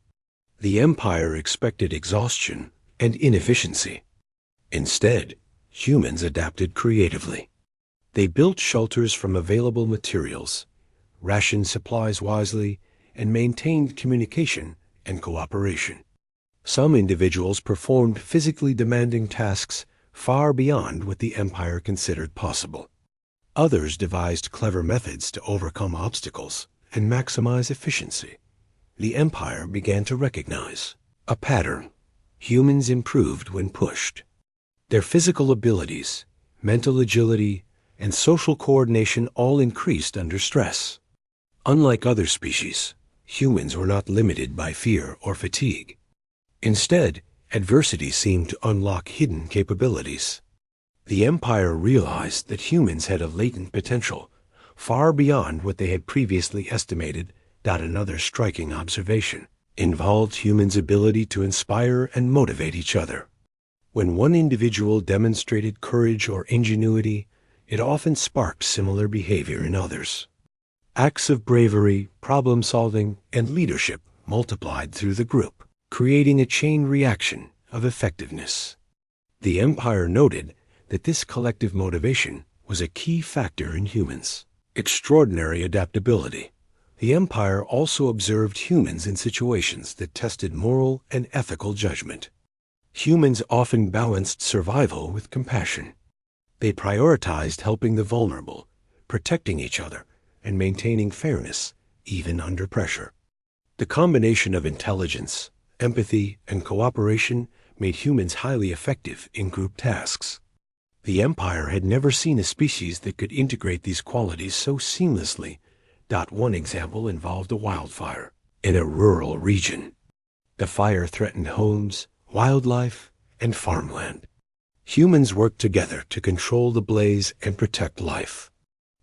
The Empire expected exhaustion and inefficiency. Instead, humans adapted creatively. They built shelters from available materials, rationed supplies wisely, and maintained communication and cooperation. Some individuals performed physically demanding tasks far beyond what the Empire considered possible. Others devised clever methods to overcome obstacles and maximize efficiency. The Empire began to recognize a pattern. Humans improved when pushed. Their physical abilities, mental agility, and social coordination all increased under stress. Unlike other species, humans were not limited by fear or fatigue. Instead, adversity seemed to unlock hidden capabilities. The Empire realized that humans had a latent potential, far beyond what they had previously estimated. Another striking observation involved humans' ability to inspire and motivate each other. When one individual demonstrated courage or ingenuity, it often sparked similar behavior in others. Acts of bravery, problem-solving, and leadership multiplied through the group, creating a chain reaction of effectiveness. The Empire noted that this collective motivation was a key factor in humans' extraordinary adaptability. The Empire also observed humans in situations that tested moral and ethical judgment. Humans often balanced survival with compassion. They prioritized helping the vulnerable, protecting each other, and maintaining fairness, even under pressure. The combination of intelligence, empathy, and cooperation made humans highly effective in group tasks. The Empire had never seen a species that could integrate these qualities so seamlessly. One example involved a wildfire in a rural region. The fire threatened homes, wildlife, and farmland. Humans worked together to control the blaze and protect life.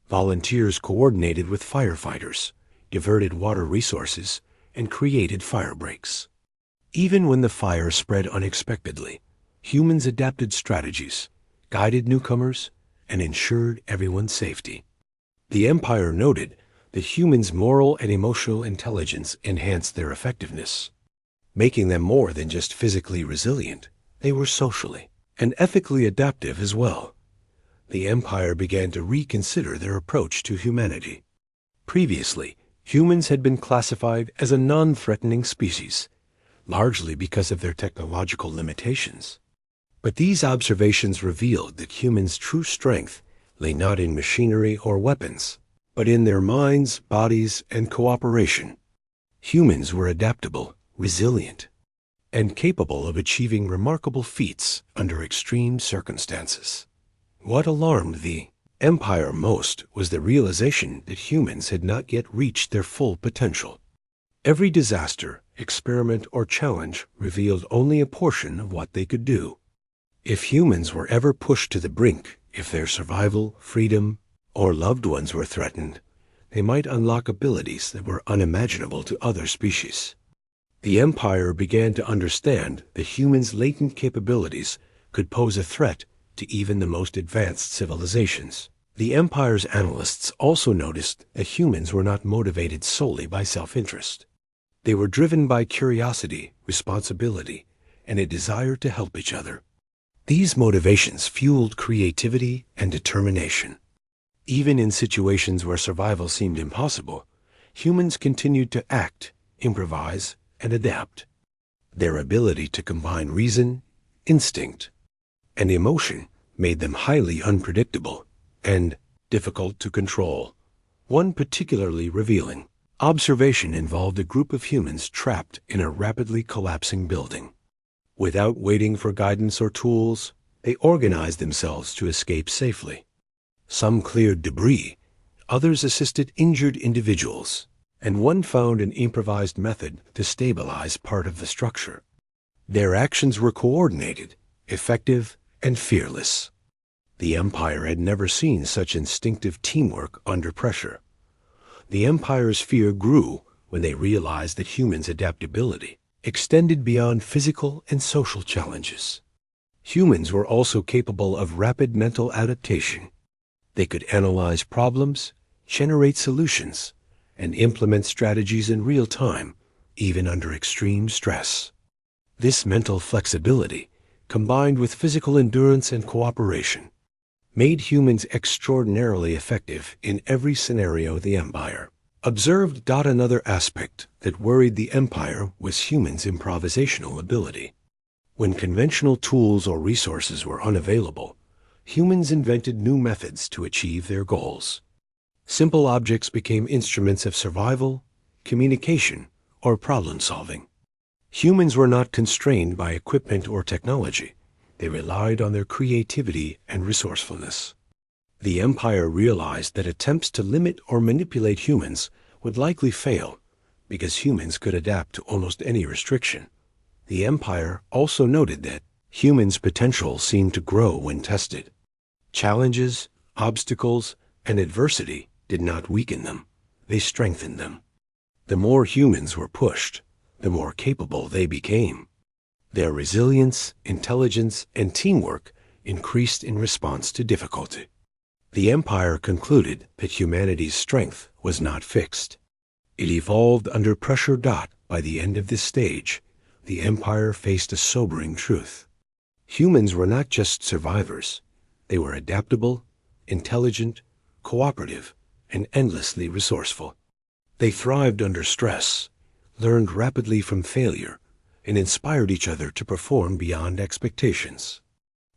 Volunteers coordinated with firefighters, diverted water resources, and created fire breaks. Even when the fire spread unexpectedly, humans adapted strategies, guided newcomers, and ensured everyone's safety. The Empire noted that humans' moral and emotional intelligence enhanced their effectiveness. Making them more than just physically resilient, they were socially and ethically adaptive as well. The Empire began to reconsider their approach to humanity. Previously, humans had been classified as a non-threatening species, largely because of their technological limitations. But these observations revealed that humans' true strength lay not in machinery or weapons, but in their minds, bodies, and cooperation. Humans were adaptable, resilient, and capable of achieving remarkable feats under extreme circumstances. What alarmed the Empire most was the realization that humans had not yet reached their full potential. Every disaster, experiment, or challenge revealed only a portion of what they could do. If humans were ever pushed to the brink, if their survival, freedom, or loved ones were threatened, they might unlock abilities that were unimaginable to other species. The Empire began to understand that humans' latent capabilities could pose a threat to even the most advanced civilizations. The Empire's analysts also noticed that humans were not motivated solely by self-interest. They were driven by curiosity, responsibility, and a desire to help each other. These motivations fueled creativity and determination. Even in situations where survival seemed impossible, humans continued to act, improvise, and adapt. Their ability to combine reason, instinct, and emotion made them highly unpredictable and difficult to control. One particularly revealing observation involved a group of humans trapped in a rapidly collapsing building. Without waiting for guidance or tools, they organized themselves to escape safely. Some cleared debris, others assisted injured individuals, and one found an improvised method to stabilize part of the structure. Their actions were coordinated, effective, and fearless. The Empire had never seen such instinctive teamwork under pressure. The Empire's fear grew when they realized that humans' adaptability extended beyond physical and social challenges. Humans were also capable of rapid mental adaptation. They could analyze problems, generate solutions, and implement strategies in real time, even under extreme stress. This mental flexibility, combined with physical endurance and cooperation, made humans extraordinarily effective in every scenario the Empire observed. Another aspect that worried the Empire was humans' improvisational ability. When conventional tools or resources were unavailable, humans invented new methods to achieve their goals. Simple objects became instruments of survival, communication, or problem-solving. Humans were not constrained by equipment or technology. They relied on their creativity and resourcefulness. The empire realized that attempts to limit or manipulate humans would likely fail because humans could adapt to almost any restriction. The empire also noted that humans' potential seemed to grow when tested. Challenges, obstacles, and adversity did not weaken them. They strengthened them. The more humans were pushed, the more capable they became. Their resilience, intelligence, and teamwork increased in response to difficulty. The empire concluded that humanity's strength was not fixed. It evolved under pressure. By the end of this stage, the empire faced a sobering truth. Humans were not just survivors. They were adaptable, intelligent, cooperative, and endlessly resourceful. They thrived under stress, learned rapidly from failure, and inspired each other to perform beyond expectations.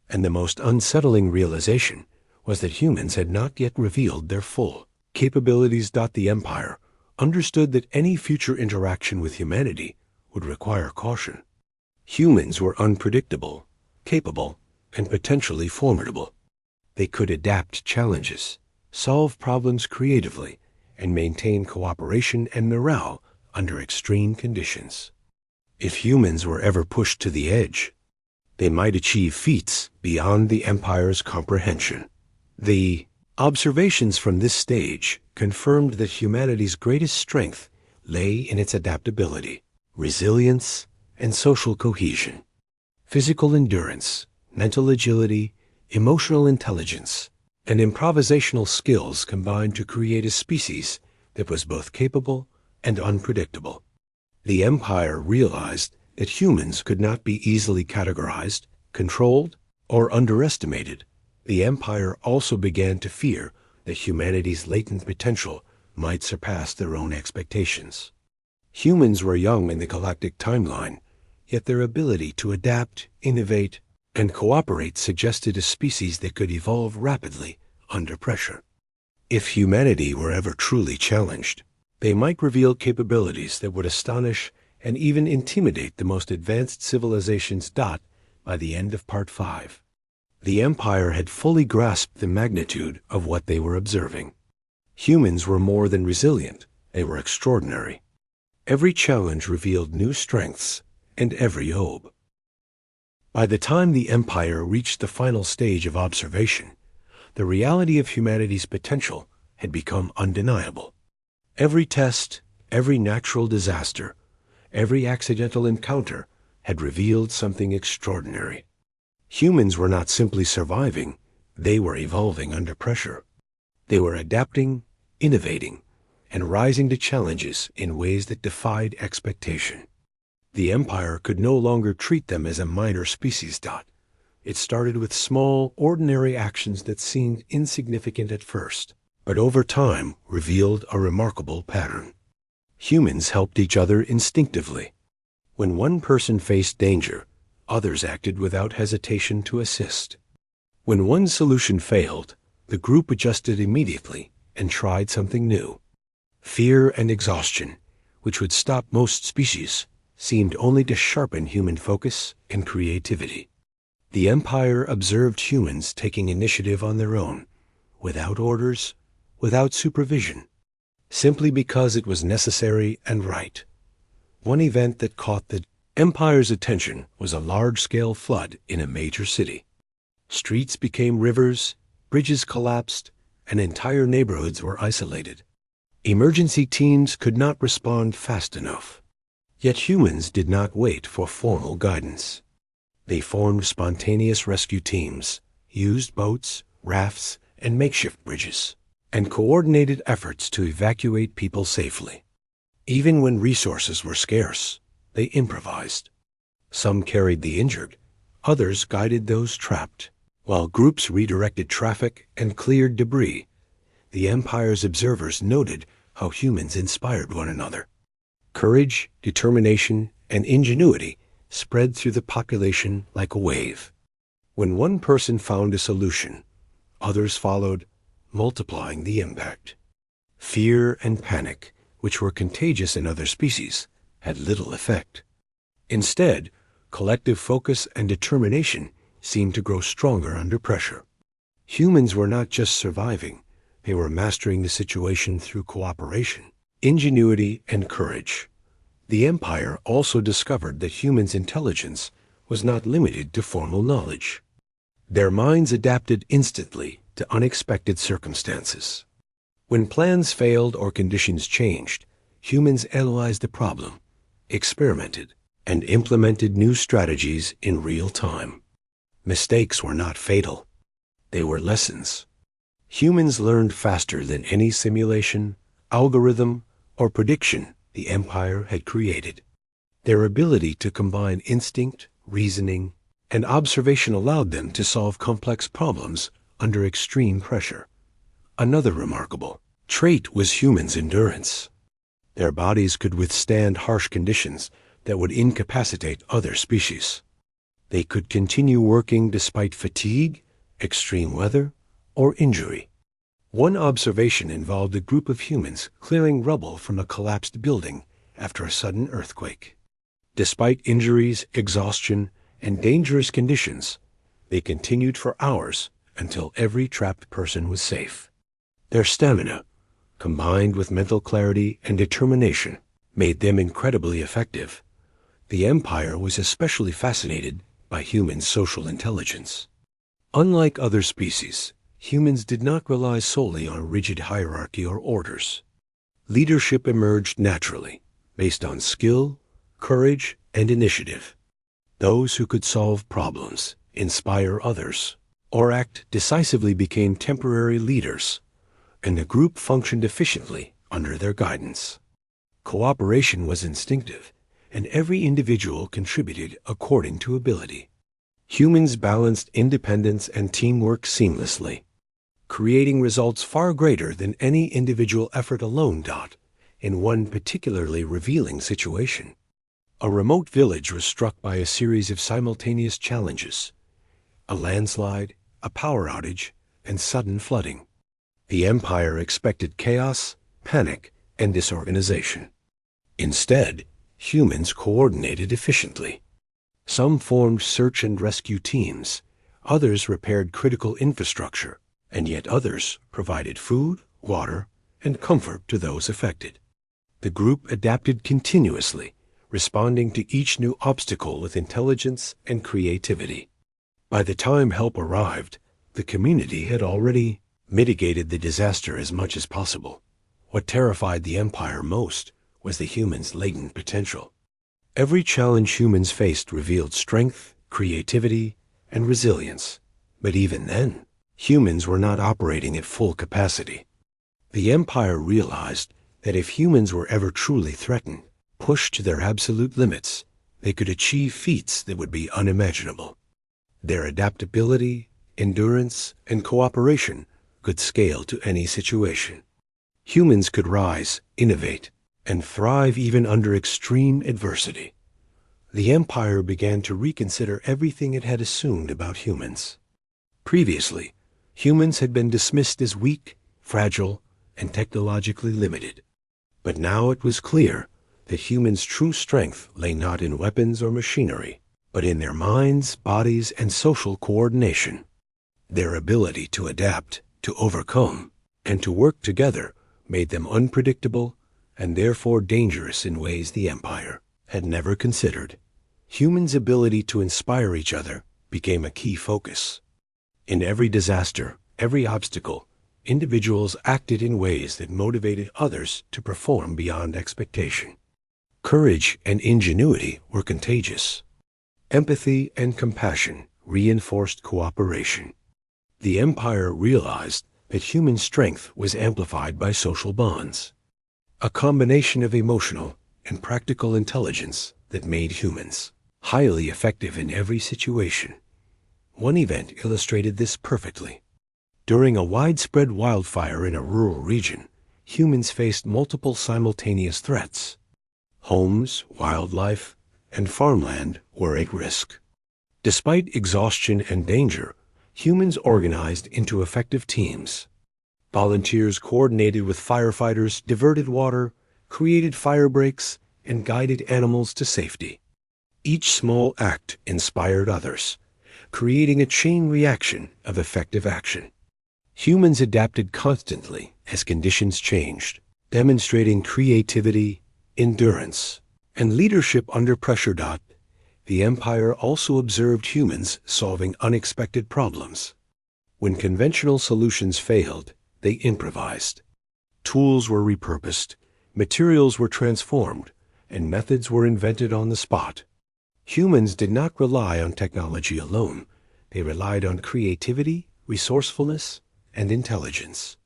And the most unsettling realization was that humans had not yet revealed their full capabilities. The empire understood that any future interaction with humanity would require caution. Humans were unpredictable, capable, and potentially formidable. They could adapt challenges, solve problems creatively, and maintain cooperation and morale under extreme conditions. If humans were ever pushed to the edge, they might achieve feats beyond the empire's comprehension. The observations from this stage confirmed that humanity's greatest strength lay in its adaptability, resilience, and social cohesion. Physical endurance, mental agility, emotional intelligence, and improvisational skills combined to create a species that was both capable and unpredictable. The empire realized that humans could not be easily categorized, controlled, or underestimated. The empire also began to fear that humanity's latent potential might surpass their own expectations. Humans were young in the galactic timeline, yet their ability to adapt, innovate, and cooperate suggested a species that could evolve rapidly under pressure. If humanity were ever truly challenged, they might reveal capabilities that would astonish and even intimidate the most advanced civilizations. By the end of Part 5, the empire had fully grasped the magnitude of what they were observing. Humans were more than resilient, they were extraordinary. Every challenge revealed new strengths and every hope. By the time the empire reached the final stage of observation, the reality of humanity's potential had become undeniable. Every test, every natural disaster, every accidental encounter had revealed something extraordinary. Humans were not simply surviving, they were evolving under pressure. They were adapting, innovating, and rising to challenges in ways that defied expectation. The empire could no longer treat them as a minor species. It started with small, ordinary actions that seemed insignificant at first, but over time revealed a remarkable pattern. Humans helped each other instinctively. When one person faced danger, others acted without hesitation to assist. When one solution failed, the group adjusted immediately and tried something new. Fear and exhaustion, which would stop most species, seemed only to sharpen human focus and creativity. The empire observed humans taking initiative on their own, without orders, without supervision, simply because it was necessary and right. One event that caught the empire's attention was a large-scale flood in a major city. Streets became rivers, bridges collapsed, and entire neighborhoods were isolated. Emergency teams could not respond fast enough. Yet humans did not wait for formal guidance. They formed spontaneous rescue teams, used boats, rafts, and makeshift bridges, and coordinated efforts to evacuate people safely. Even when resources were scarce, they improvised. Some carried the injured, others guided those trapped. While groups redirected traffic and cleared debris, the empire's observers noted how humans inspired one another. Courage, determination, and ingenuity spread through the population like a wave. When one person found a solution, others followed, multiplying the impact. Fear and panic, which were contagious in other species, had little effect. Instead, collective focus and determination seemed to grow stronger under pressure. Humans were not just surviving, they were mastering the situation through cooperation, ingenuity, and courage. The Empire also discovered that humans' intelligence was not limited to formal knowledge. Their minds adapted instantly to unexpected circumstances. When plans failed or conditions changed, humans analyzed the problem, experimented, and implemented new strategies in real time. Mistakes were not fatal. They were lessons. Humans learned faster than any simulation, algorithm, or prediction the Empire had created. Their ability to combine instinct, reasoning, and observation allowed them to solve complex problems under extreme pressure. Another remarkable trait was humans' endurance. Their bodies could withstand harsh conditions that would incapacitate other species. They could continue working despite fatigue, extreme weather, or injury. One observation involved a group of humans clearing rubble from a collapsed building after a sudden earthquake. Despite injuries, exhaustion, and dangerous conditions, they continued for hours until every trapped person was safe. Their stamina, combined with mental clarity and determination, made them incredibly effective. The Empire was especially fascinated by human social intelligence. Unlike other species, humans did not rely solely on rigid hierarchy or orders. Leadership emerged naturally, based on skill, courage, and initiative. Those who could solve problems, inspire others, or act decisively became temporary leaders, and the group functioned efficiently under their guidance. Cooperation was instinctive, and every individual contributed according to ability. Humans balanced independence and teamwork seamlessly, creating results far greater than any individual effort alone did in one particularly revealing situation. A remote village was struck by a series of simultaneous challenges: a landslide, a power outage, and sudden flooding. The Empire expected chaos, panic, and disorganization. Instead, humans coordinated efficiently. Some formed search and rescue teams, others repaired critical infrastructure, and yet others provided food, water, and comfort to those affected. The group adapted continuously, responding to each new obstacle with intelligence and creativity. By the time help arrived, the community had already mitigated the disaster as much as possible. What terrified the Empire most was the humans' latent potential. Every challenge humans faced revealed strength, creativity, and resilience. But even then, humans were not operating at full capacity. The Empire realized that if humans were ever truly threatened, pushed to their absolute limits, they could achieve feats that would be unimaginable. Their adaptability, endurance, and cooperation could scale to any situation. Humans could rise, innovate, and thrive even under extreme adversity. The Empire began to reconsider everything it had assumed about humans. Previously, humans had been dismissed as weak, fragile, and technologically limited. But now it was clear that humans' true strength lay not in weapons or machinery, but in their minds, bodies, and social coordination. Their ability to adapt, to overcome, and to work together made them unpredictable and therefore dangerous in ways the Empire had never considered. Humans' ability to inspire each other became a key focus. In every disaster, every obstacle, individuals acted in ways that motivated others to perform beyond expectation. Courage and ingenuity were contagious. Empathy and compassion reinforced cooperation. The Empire realized that human strength was amplified by social bonds, a combination of emotional and practical intelligence that made humans highly effective in every situation. One event illustrated this perfectly. During a widespread wildfire in a rural region, humans faced multiple simultaneous threats. Homes, wildlife, and farmland were at risk. Despite exhaustion and danger, humans organized into effective teams. Volunteers coordinated with firefighters, diverted water, created fire breaks, and guided animals to safety. Each small act inspired others, creating a chain reaction of effective action. Humans adapted constantly as conditions changed, demonstrating creativity, endurance, and leadership under pressure. The Empire also observed humans solving unexpected problems. When conventional solutions failed, they improvised. Tools were repurposed, materials were transformed, and methods were invented on the spot. Humans did not rely on technology alone. They relied on creativity, resourcefulness, and intelligence.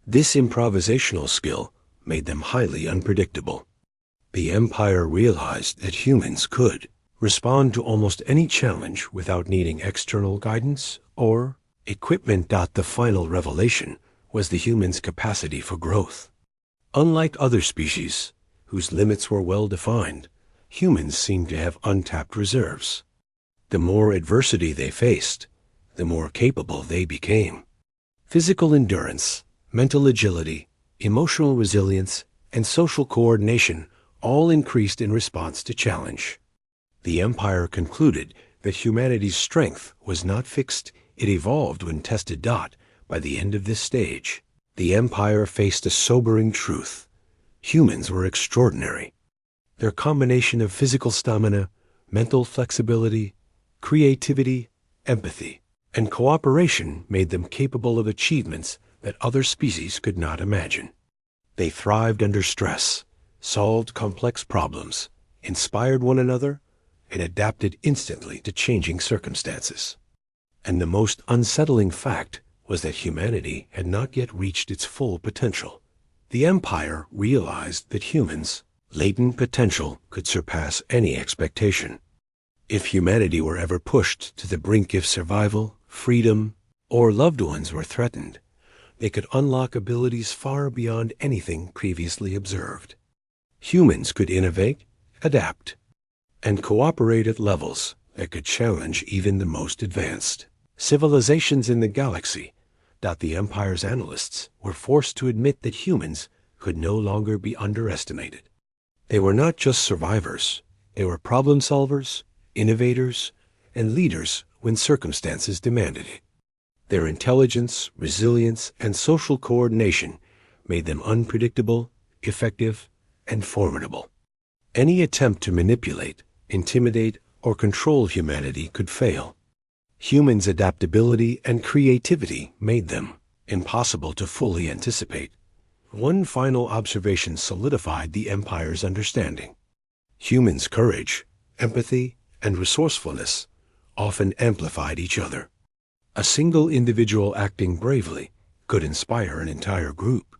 This improvisational skill made them highly unpredictable. The Empire realized that humans could respond to almost any challenge without needing external guidance or equipment. The final revelation was the human's capacity for growth. Unlike other species, whose limits were well defined, humans seemed to have untapped reserves. The more adversity they faced, the more capable they became. Physical endurance, mental agility, emotional resilience, and social coordination all increased in response to challenge. The Empire concluded that humanity's strength was not fixed, it evolved when tested. By the end of this stage, the Empire faced a sobering truth. Humans were extraordinary. Their combination of physical stamina, mental flexibility, creativity, empathy, and cooperation made them capable of achievements that other species could not imagine. They thrived under stress, solved complex problems, inspired one another, and adapted instantly to changing circumstances. And the most unsettling fact was that humanity had not yet reached its full potential. The Empire realized that humans' latent potential could surpass any expectation. If humanity were ever pushed to the brink of survival, freedom, or loved ones were threatened, they could unlock abilities far beyond anything previously observed. Humans could innovate, adapt, and cooperate at levels that could challenge even the most advanced civilizations in the galaxy. The Empire's analysts were forced to admit that humans could no longer be underestimated. They were not just survivors, they were problem solvers, innovators, and leaders when circumstances demanded it. Their intelligence, resilience, and social coordination made them unpredictable, effective, and formidable. Any attempt to manipulate, intimidate, or control humanity could fail. Humans' adaptability and creativity made them impossible to fully anticipate. One final observation solidified the Empire's understanding. Humans' courage, empathy, and resourcefulness often amplified each other. A single individual acting bravely could inspire an entire group.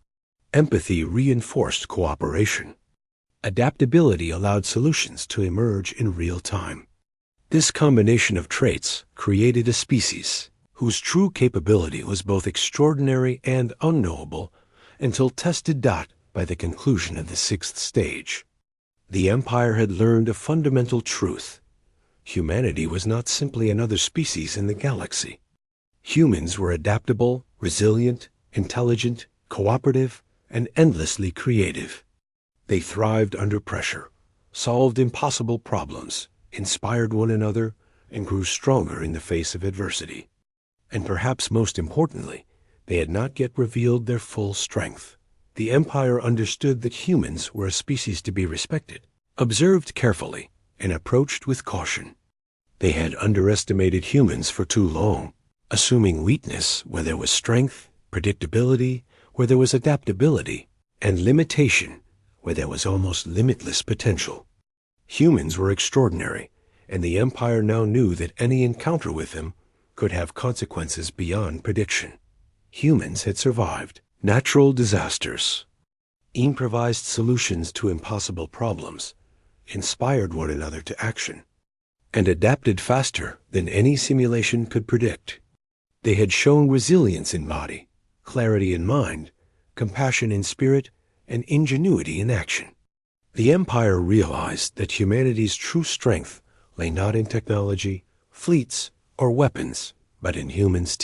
Empathy reinforced cooperation. Adaptability allowed solutions to emerge in real time. This combination of traits created a species whose true capability was both extraordinary and unknowable until tested. By the conclusion of the sixth stage, the Empire had learned a fundamental truth. Humanity was not simply another species in the galaxy. Humans were adaptable, resilient, intelligent, cooperative, and endlessly creative. They thrived under pressure, solved impossible problems, inspired one another, and grew stronger in the face of adversity. And perhaps most importantly, they had not yet revealed their full strength. The Empire understood that humans were a species to be respected, observed carefully, and approached with caution. They had underestimated humans for too long, assuming weakness where there was strength, predictability where there was adaptability, and limitation where there was almost limitless potential. Humans were extraordinary, and the Empire now knew that any encounter with them could have consequences beyond prediction. Humans had survived natural disasters, improvised solutions to impossible problems, inspired one another to action, and adapted faster than any simulation could predict. They had shown resilience in body, clarity in mind, compassion in spirit, and ingenuity in action. The Empire realized that humanity's true strength lay not in technology, fleets, or weapons, but in humans.